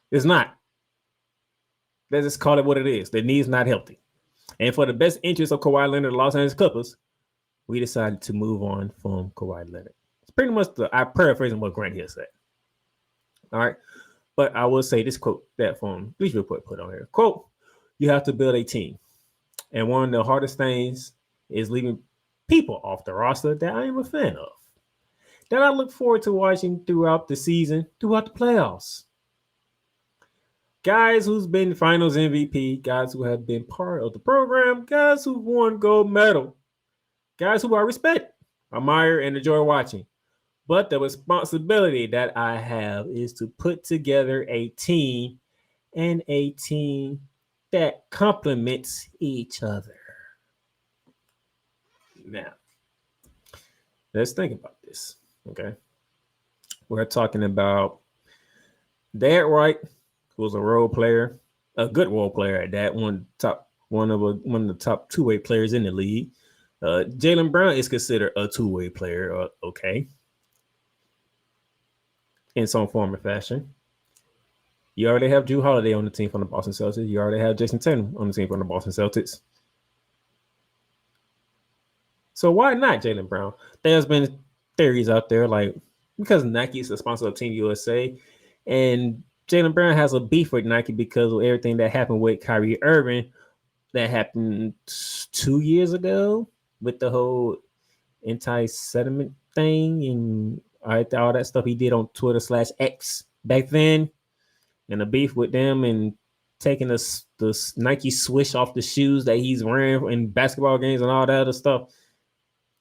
It's not. Let's just call it what it is. The knee is not healthy. And for the best interest of Kawhi Leonard, Los Angeles Clippers, we decided to move on from Kawhi Leonard. It's pretty much I'm paraphrasing what Grant Hill said. All right. But I will say this quote that from Bleacher Report put on here. Quote, you have to build a team. And one of the hardest things is leaving people off the roster that I am a fan of, that I look forward to watching throughout the season, throughout the playoffs. Guys who's been finals MVP, guys who have been part of the program, guys who won gold medal, guys who I respect, admire, and enjoy watching. But the responsibility that I have is to put together a team, and a team that complements each other. Now, let's think about this, okay? We're talking about Derek White, who's a role player, a good role player at that, one of the top two-way players in the league. Jaylen Brown is considered a two-way player, okay, in some form or fashion. You already have Jrue Holiday on the team from the Boston Celtics. You already have Jason Tatum on the team from the Boston Celtics. So why not Jaylen Brown? There's been theories out there like because Nike is the sponsor of Team USA, and Jaylen Brown has a beef with Nike because of everything that happened with Kyrie Irving that happened 2 years ago with the whole anti-sentiment thing and all that stuff he did on Twitter/X back then. And the beef with them and taking the Nike swish off the shoes that he's wearing in basketball games and all that other stuff.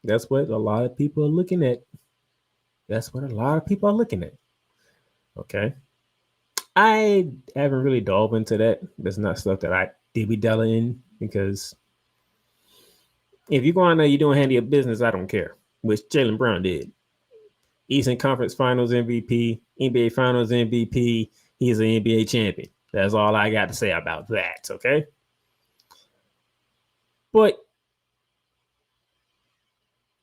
That's what a lot of people are looking at. Okay. I haven't really dove into that. That's not stuff that I dilly-dally in because if you go on there, you're doing handy a business, I don't care, which Jaylen Brown did. Eastern Conference Finals MVP, NBA Finals MVP. He's an NBA champion. That's all I got to say about that, okay? But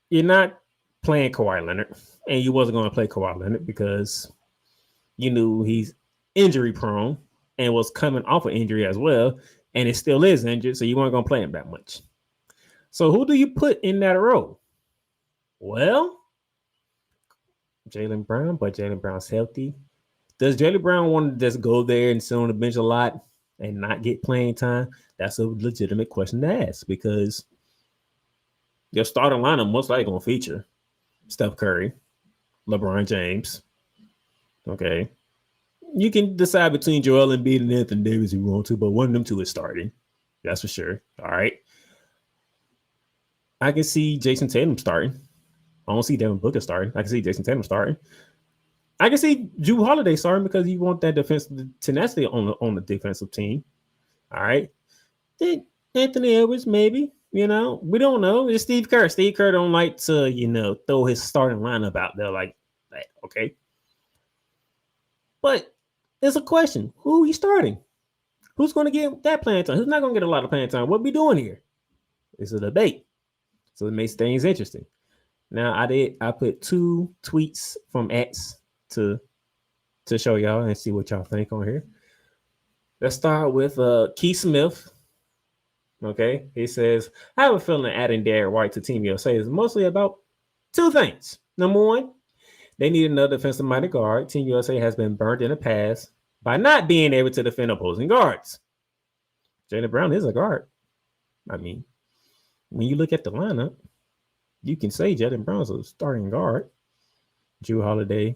you're not playing Kawhi Leonard, and you wasn't going to play Kawhi Leonard because you knew he's injury prone and was coming off an injury as well, and it still is injured, so you weren't going to play him that much. So who do you put in that role? Well, Jaylen Brown, but Jaylen Brown's healthy. Does Jaylen Brown want to just go there and sit on the bench a lot and not get playing time? That's a legitimate question to ask because your starting lineup most likely going to feature Steph Curry, LeBron James. Okay. You can decide between Joel Embiid and Anthony Davis if you want to, but one of them two is starting. That's for sure. All right. I can see Jason Tatum starting. I don't see Devin Booker starting. I can see Jason Tatum starting. I can see Jrue Holiday starting because you want that defensive tenacity on the defensive team. All right. Then Anthony Edwards, maybe. We don't know. It's Steve Kerr. Steve Kerr don't like to, throw his starting lineup out there like that. Okay. But it's a question. Who are you starting? Who's going to get that playing time? Who's not going to get a lot of playing time? What are we doing here? It's a debate. So it makes things interesting. Now I put 2 tweets from X to show y'all and see what y'all think on here. Let's start with Keith Smith. Okay, he says, I have a feeling adding Derek White to Team USA is mostly about 2 things. Number 1, they need another defensive-minded guard. Team USA has been burned in the past by not being able to defend opposing guards. Jaylen Brown is a guard. I mean, when you look at the lineup, you can say Jalen Brown's a starting guard. Drew Holiday,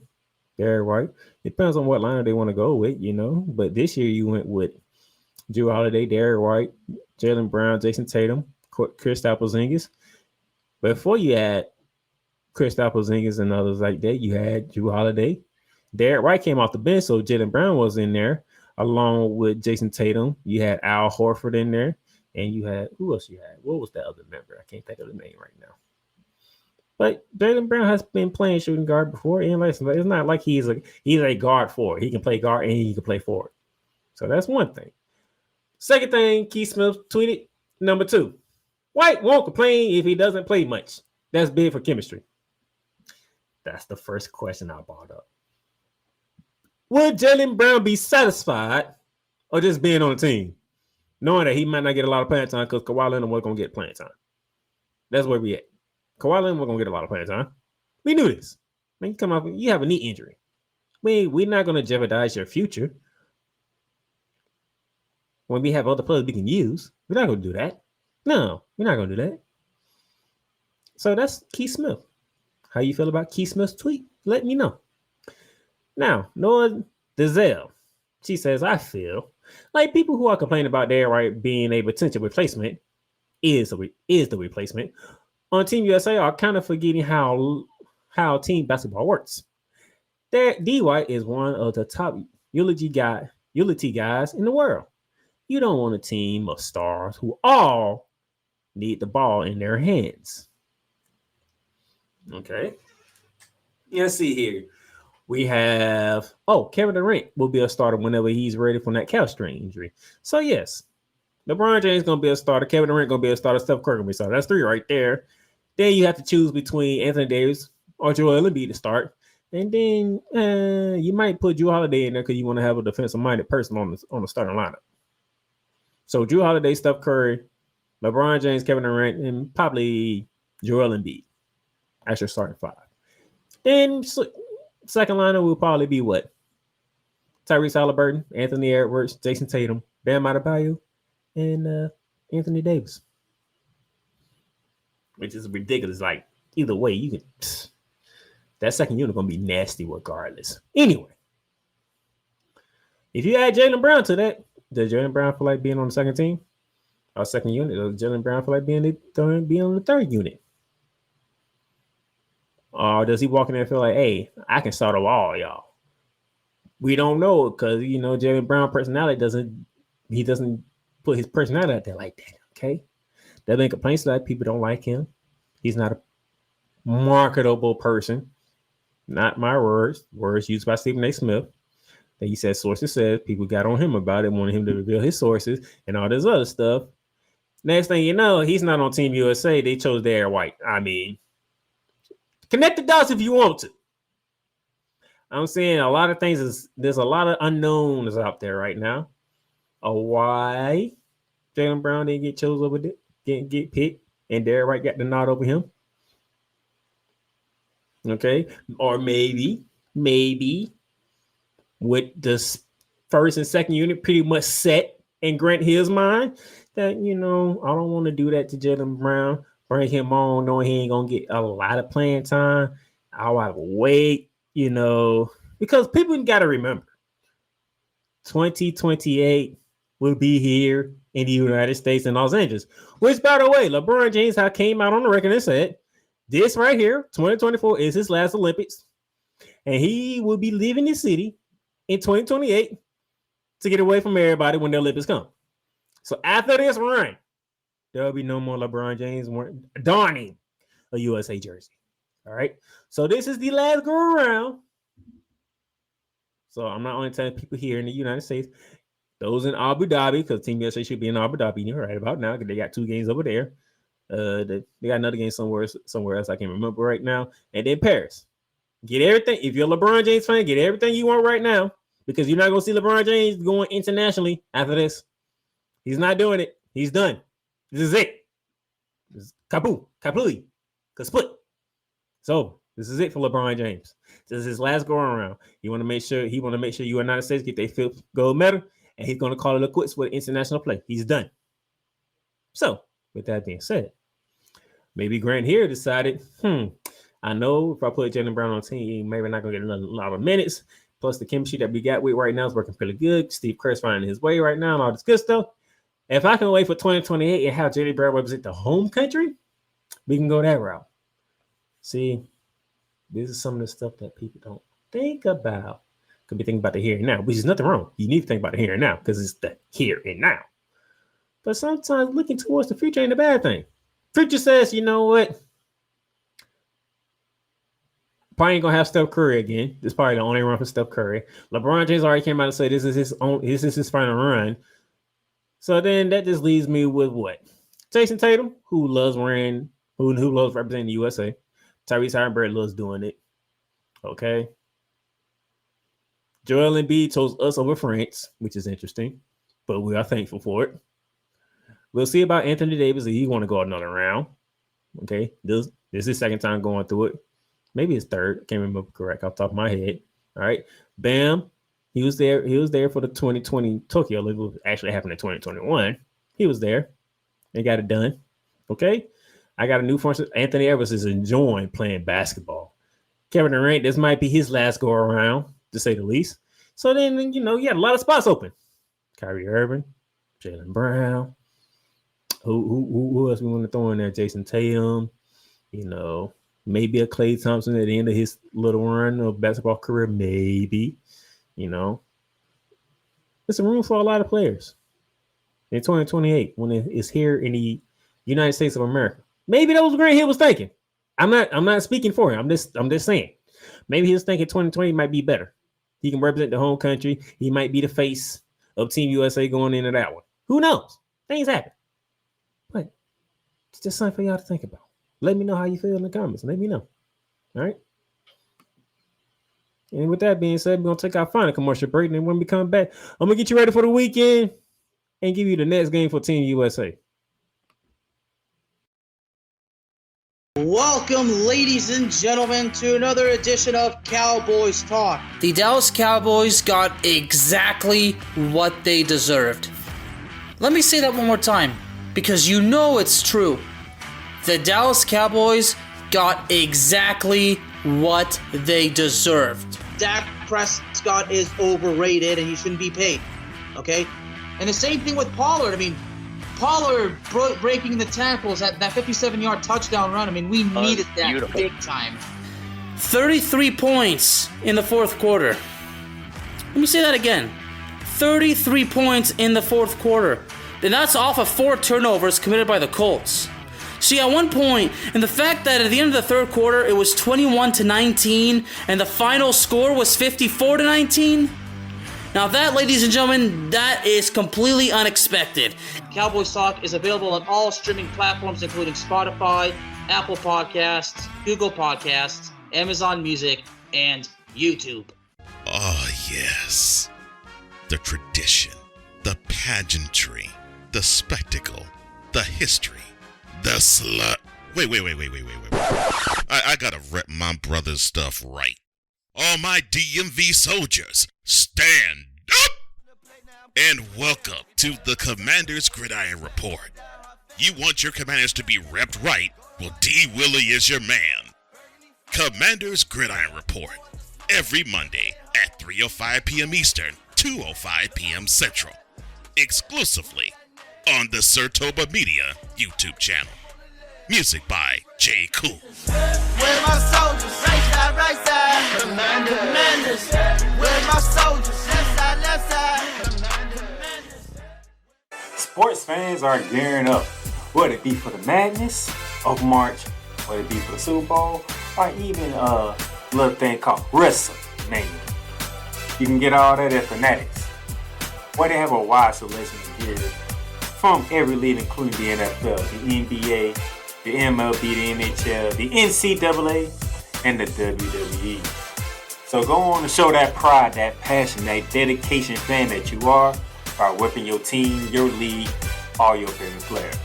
Derrick White. It depends on what lineup they want to go with, you know. But this year you went with Drew Holiday, Derrick White, Jalen Brown, Jason Tatum, Kristaps Porzingis. Before you had Kristaps Porzingis and others like that, you had Drew Holiday. Derrick White came off the bench, so Jalen Brown was in there along with Jason Tatum. You had Al Horford in there, and you had who else you had? What was that other member? I can't think of the name right now. But Jalen Brown has been playing shooting guard before, and it's not like he's a guard forward. He can play guard and he can play forward. So that's one thing. Second thing, Keith Smith tweeted, number 2, White won't complain if he doesn't play much. That's big for chemistry. That's the first question I brought up. Would Jalen Brown be satisfied or just being on the team, knowing that he might not get a lot of playing time because Kawhi Leonard wasn't going to get playing time? That's where we at. Kawhi Leonard wasn't going to get a lot of playing time. We knew this. Man, you have a knee injury. We're not going to jeopardize your future when we have other players we can use. We're not going to do that. No, we're not going to do that. So that's Keith Smith. How you feel about Keith Smith's tweet? Let me know. Now, Noah Dezelle, she says, I feel like people who are complaining about Derrick White being a potential replacement is the replacement on Team USA are kind of forgetting how team basketball works. D. White is one of the top utility guys in the world. You don't want a team of stars who all need the ball in their hands. Okay. Let's see here. We have, Kevin Durant will be a starter whenever he's ready from that calf strain injury. So, yes, LeBron James is going to be a starter. Kevin Durant going to be a starter. Steph Curry going to be a starter. That's 3 right there. Then you have to choose between Anthony Davis or Joel Embiid to start. And then you might put Drew Holiday in there because you want to have a defensive-minded person on the starting lineup. So, Drew Holiday, Steph Curry, LeBron James, Kevin Durant, and probably Joel Embiid as your starting 5. Then second lineup will probably be what? Tyrese Halliburton, Anthony Edwards, Jason Tatum, Bam Adebayo, and Anthony Davis. Which is ridiculous. Like, either way, you can... that second unit going to be nasty regardless. Anyway, if you add Jalen Brown to that, does Jalen Brown feel like being on the second team? Or second unit? Does Jalen Brown feel like being on the third unit? Or does he walk in there and feel like, hey, I can start over all y'all? We don't know because, Jalen Brown personality doesn't put his personality out there like that, okay? There have been complaints that people don't like him. He's not a marketable person. Not my words used by Stephen A. Smith. That he said sources said people got on him about it, wanted him to reveal his sources and all this other stuff. Next thing you know, he's not on Team USA. They chose Derrick White. I mean, connect the dots if you want to. I'm saying a lot of things there's a lot of unknowns out there right now. Why Jalen Brown didn't get chosen over it, didn't get picked, and Derrick White got the nod over him. Okay, or maybe with the first and second unit pretty much set in Grant Hill's mind that I don't want to do that to Jalen Brown. Bring him on, knowing he ain't gonna get a lot of playing time. I'll have to wait, because people got to remember 2028 will be here in the United States in Los Angeles. Which, by the way, LeBron James came out on the record and said, this right here, 2024, is his last Olympics. And he will be leaving the city in 2028 to get away from everybody when the Olympics come. So after this run, there will be no more LeBron James donning a USA jersey. All right. So this is the last go around. So I'm not only telling people here in the United States, those in Abu Dhabi, because Team USA should be in Abu Dhabi. You're right about now because they got 2 games over there. They got another game somewhere else I can't remember right now. And then Paris. Get everything. If you're a LeBron James fan, get everything you want right now because you're not going to see LeBron James going internationally after this. He's not doing it. He's done. This is it. This is kaput, split. So this is it for LeBron James. This is his last go around. He want to make sure the United States get their 5th gold medal, and he's going to call it a quits with international play. He's done. So with that being said, Maybe Grant here decided, I know if I put Jaylen Brown on the team, maybe not going to get a lot of minutes. Plus, the chemistry that we got with right now is working pretty good. Steve Kerr's finding his way right now and all this good stuff. If I can wait for 2028 and have Jaylen Brown represent the home country, we can go that route. See, this is some of the stuff that people don't think about. Could be thinking about the here and now, which is nothing wrong. You need to think about the here and now because it's the here and now. But sometimes looking towards the future ain't a bad thing. Future says, you know what? Probably ain't gonna have Steph Curry again. This is probably the only run for Steph Curry. LeBron James already came out and said this is his final run. So then that just leaves me with what? Jason Tatum, who loves representing the USA. Tyrese Halliburton loves doing it. Okay. Joel Embiid chose us over France, which is interesting, but we are thankful for it. We'll see about Anthony Davis if he want to go another round. Okay. This is his second time going through it. Maybe his third. Can't remember correct off the top of my head. All right. Bam. He was there. He was there for the 2020 Tokyo Olympics. Actually happened in 2021. He was there. They got it done. Okay. I got a new force. Anthony Edwards is enjoying playing basketball. Kevin Durant, this might be his last go around, to say the least. So then, you had a lot of spots open. Kyrie Irving, Jaylen Brown. Who else we want to throw in there? Jason Tatum. Maybe a Klay Thompson at the end of his little run of basketball career. Maybe. There's some room for a lot of players in 2028 when it's here in the United States of America. Maybe that was what Grant Hill was thinking. I'm not speaking for him. I'm just saying. Maybe he was thinking 2020 might be better. He can represent the home country. He might be the face of Team USA going into that one. Who knows? Things happen. But it's just something for y'all to think about. Let me know how you feel in the comments. Let me know. All right. And with that being said, we're going to take our final commercial break. And then when we come back, I'm going to get you ready for the weekend and give you the next game for Team USA. Welcome, ladies and gentlemen, to another edition of Cowboys Talk. The Dallas Cowboys got exactly what they deserved. Let me say that one more time, because it's true. The Dallas Cowboys got exactly what they deserved. Dak Prescott is overrated and he shouldn't be paid. Okay? And the same thing with Pollard. Pollard breaking the tackles at that 57-yard touchdown run. We needed that big time. 33 points in the fourth quarter. Let me say that again. 33 points in the fourth quarter. And that's off of 4 turnovers committed by the Colts. See, at one point, and the fact that at the end of the third quarter, it was 21-19, and the final score was 54-19. Now that, ladies and gentlemen, that is completely unexpected. Cowboys Talk is available on all streaming platforms, including Spotify, Apple Podcasts, Google Podcasts, Amazon Music, and YouTube. Oh, yes. The tradition, the pageantry, the spectacle, the history. The slut. Wait. I gotta rep my brother's stuff right. All my DMV soldiers, stand up! And welcome to the Commander's Gridiron Report. You want your commanders to be repped right? Well, D. Willie is your man. Commander's Gridiron Report. Every Monday at 3:05 p.m. Eastern, 2:05 p.m. Central. Exclusively on the Sertoba Media YouTube channel. Music by J. Cool. Where my soldiers? Right side. Commanders. Where my soldiers? Left side. Sports fans are gearing up, whether it be for the madness of March, whether it be for the Super Bowl, or even a little thing called WrestleMania. You can get all that at Fanatics, where they have a wide selection of gear from every league, including the NFL, the NBA, the MLB, the NHL, the NCAA, and the WWE. So go on and show that pride, that passion, that dedication fan that you are by whipping your team, your league, all your favorite players.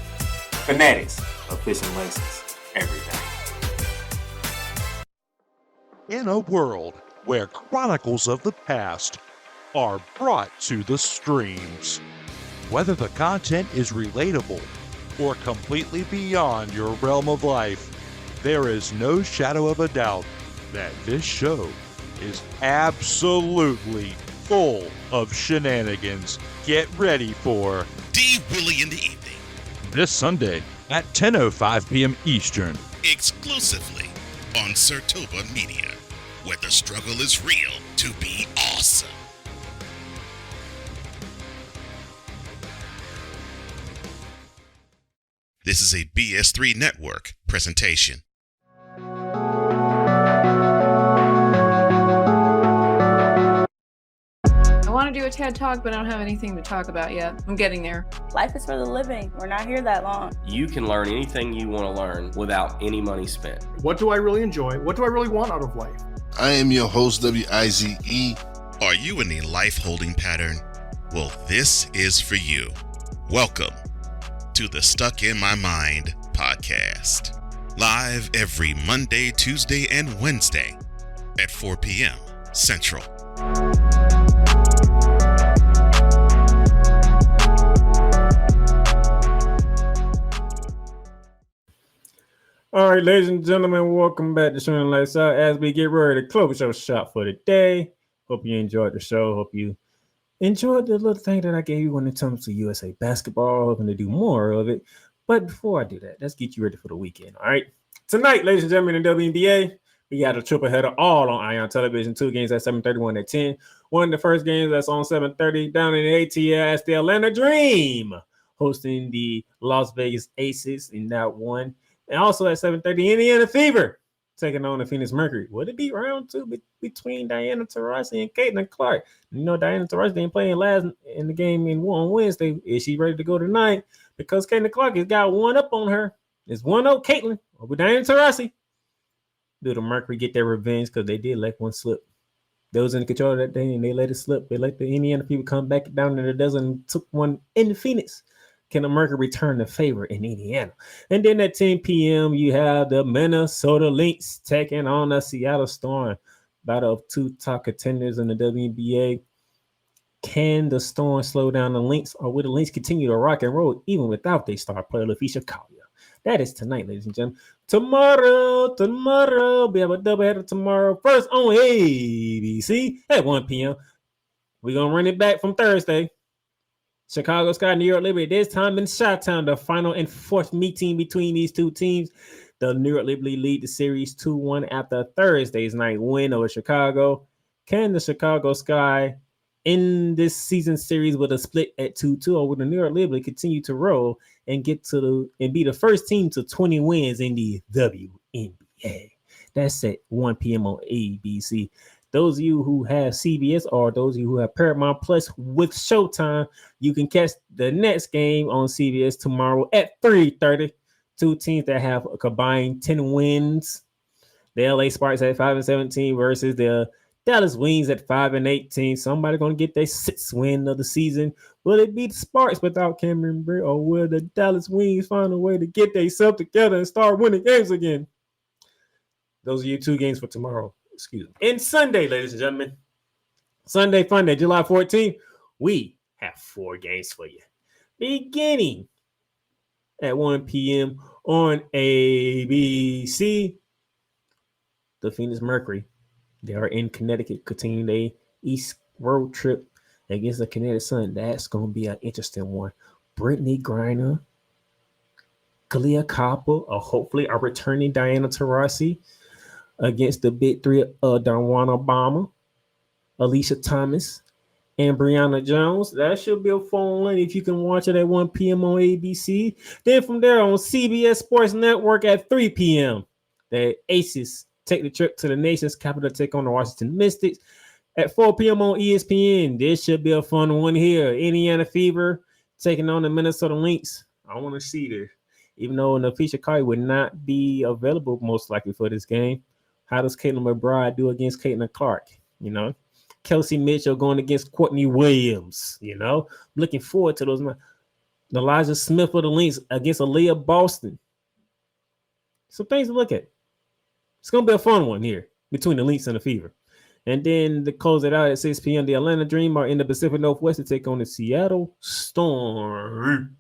Fanatics, official license, everything. In a world where chronicles of the past are brought to the streams, whether the content is relatable, or completely beyond your realm of life, there is no shadow of a doubt that this show is absolutely full of shenanigans. Get ready for D. Willie in the evening, this Sunday at 10:05 p.m. Eastern. exclusively on Sertoba Media, where the struggle is real to be awesome. This is a BS3 Network presentation. I want to do a TED Talk, but I don't have anything to talk about yet. I'm getting there. Life is for the living. We're not here that long. You can learn anything you want to learn without any money spent. What do I really enjoy? What do I really want out of life? I am your host, WIZE. Are you in a life holding pattern? Well, this is for you. Welcome to the Stuck in My Mind podcast. Live every Monday, Tuesday, and Wednesday at 4 p.m. Central. All right, ladies and gentlemen, welcome back to Shining Lights Out as we get ready to close our shop for the day. Hope you enjoyed the show. Hope you enjoyed the little thing that I gave you when it comes to USA basketball. I'm going to do more of it. But before I do that, let's get you ready for the weekend. All right. Tonight, ladies and gentlemen, in WNBA, we got a triple header all on Ion Television. 2 games at 7:30, 1 at 10. One of the first games that's on 7:30 down in the ATL as the Atlanta Dream hosting the Las Vegas Aces in that one. And also at 7:30, Indiana Fever taking on the Phoenix Mercury. Would it be round 2 between Diana Taurasi and Caitlin Clark? You know, Diana Taurasi didn't play in the game on Wednesday. Is she ready to go tonight? Because Caitlin Clark has got one up on her. It's 1-0 Caitlin over Diana Taurasi. Do the Mercury get their revenge because they did let one slip? They was in control of that thing and they let it slip. They let the Indiana people come back down to the desert and took one in Phoenix. Can the Mercury return the favor in Indiana? And then at 10 p.m., you have the Minnesota Lynx taking on the Seattle Storm. Battle of 2 top contenders in the WNBA. Can the Storm slow down the Lynx, or will the Lynx continue to rock and roll even without their star player, LaFisha Collier? That is tonight, ladies and gentlemen. Tomorrow, we have a doubleheader tomorrow. First on ABC at 1 p.m. We're going to run it back from Thursday. Chicago Sky, New York Liberty. This time in Chi-Town, the final and fourth meeting between these two teams. The New York Liberty lead the series 2-1 after Thursday's night win over Chicago. Can the Chicago Sky in this season series with a split at 2-2, or will the New York Liberty continue to roll and be the first team to 20 wins in the WNBA? That's at 1 p.m. on ABC. Those of you who have CBS or those of you who have Paramount Plus with Showtime, you can catch the next game on CBS tomorrow at 3:30. Two teams that have a combined 10 wins. The LA Sparks at 5-17 versus the Dallas Wings at 5-18. Somebody going to get their 6th win of the season. Will it be the Sparks without Cameron Britt, or will the Dallas Wings find a way to get themselves together and start winning games again? Those are your 2 games for tomorrow. Excuse me. And Sunday, ladies and gentlemen, Sunday Fun Day, July 14th, we have 4 games for you. Beginning at 1 p.m. on ABC, the Phoenix Mercury. They are in Connecticut, continuing their East road trip against the Connecticut Sun. That's going to be an interesting one. Brittany Griner, Kalia Copper, or hopefully a returning Diana Taurasi, against the big 3 of Darwana Obama, Alicia Thomas, and Brianna Jones. That should be a fun one if you can watch it at 1 p.m. on ABC. Then from there on CBS Sports Network at 3 p.m., the Aces take the trip to the nation's capital to take on the Washington Mystics. At 4 p.m. on ESPN, this should be a fun one here. Indiana Fever taking on the Minnesota Lynx. I want to see this. Even though LaFisha Collier would not be available most likely for this game. How does Caitlin McBride do against Caitlin Clark? You know, Kelsey Mitchell going against Courtney Williams. You know, looking forward to those. Elijah Smith for the Lynx against Aaliyah Boston. Some things to look at. It's going to be a fun one here between the Lynx and the Fever. And then to close it out at 6 p.m., the Atlanta Dream are in the Pacific Northwest to take on the Seattle Storm.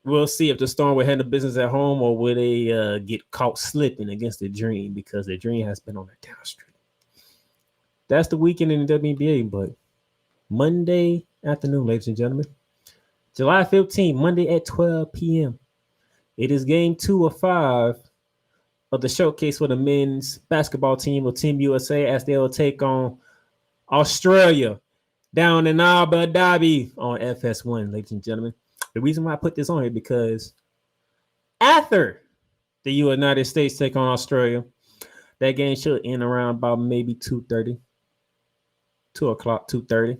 we'll see if the Storm will handle business at home or will they get caught slipping against the Dream, because the Dream has been on a down streak. That's the weekend in the WNBA, but Monday afternoon, ladies and gentlemen, July 15th, Monday at 12 p.m. It is game 2 of 5 of the showcase for the men's basketball team of Team USA, as they will take on Australia down in Abu Dhabi on FS1, ladies and gentlemen. The reason why I put this on here because after the United States take on Australia, that game should end around about maybe 2:30, 2 o'clock, 2:30.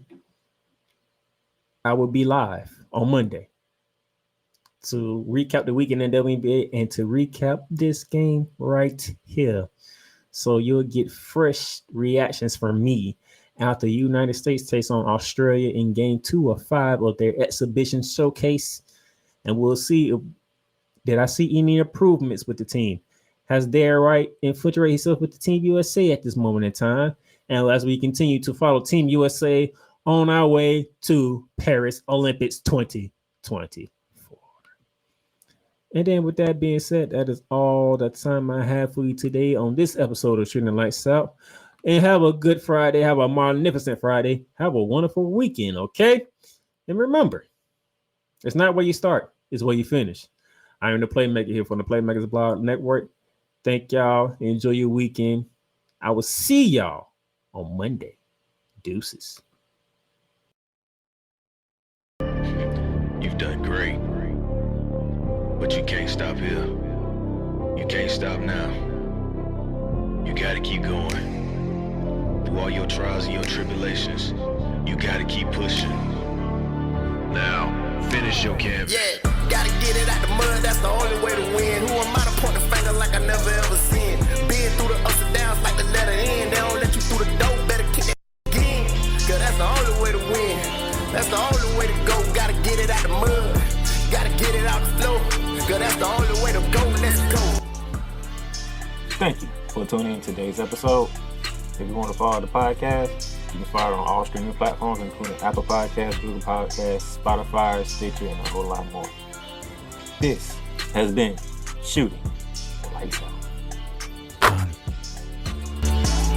I will be live on Monday to recap the weekend in WNBA and to recap this game right here. So you'll get fresh reactions from me after the United States takes on Australia in game 2 of 5 of their exhibition showcase. And we'll see did I see any improvements with the team. Has Dare Wright infiltrated himself with the Team USA at this moment in time? And as we continue to follow Team USA on our way to Paris Olympics 2024. And then with that being said, that is all the time I have for you today on this episode of Shooting the Lights Out. And have a good Friday. Have a magnificent Friday. Have a wonderful weekend, okay? And remember, it's not where you start, it's where you finish. I am the Playmaker here from the Playmakers Blog Network. Thank y'all. Enjoy your weekend. I will see y'all on Monday. Deuces. You've done great. But you can't stop here. You can't stop now. You gotta keep going. Through all your trials and your tribulations, you gotta keep pushing. Now, finish your canvas. Yeah, gotta get it out the mud, that's the only way to win. Who am I to point the finger like I never ever seen? Been through the ups and downs like the letter N. They don't let you through the door, better kick that again. Cause that's the only way to win. That's the only way to go. Gotta get it out the mud. Gotta get it out the floor. Cause that's the only way to go. Let's go. Thank you for tuning in to today's episode. If you want to follow the podcast, you can follow it on all streaming platforms, including Apple Podcasts, Google Podcasts, Spotify, Stitcher, and a whole lot more. This has been Shooting the Lights Out.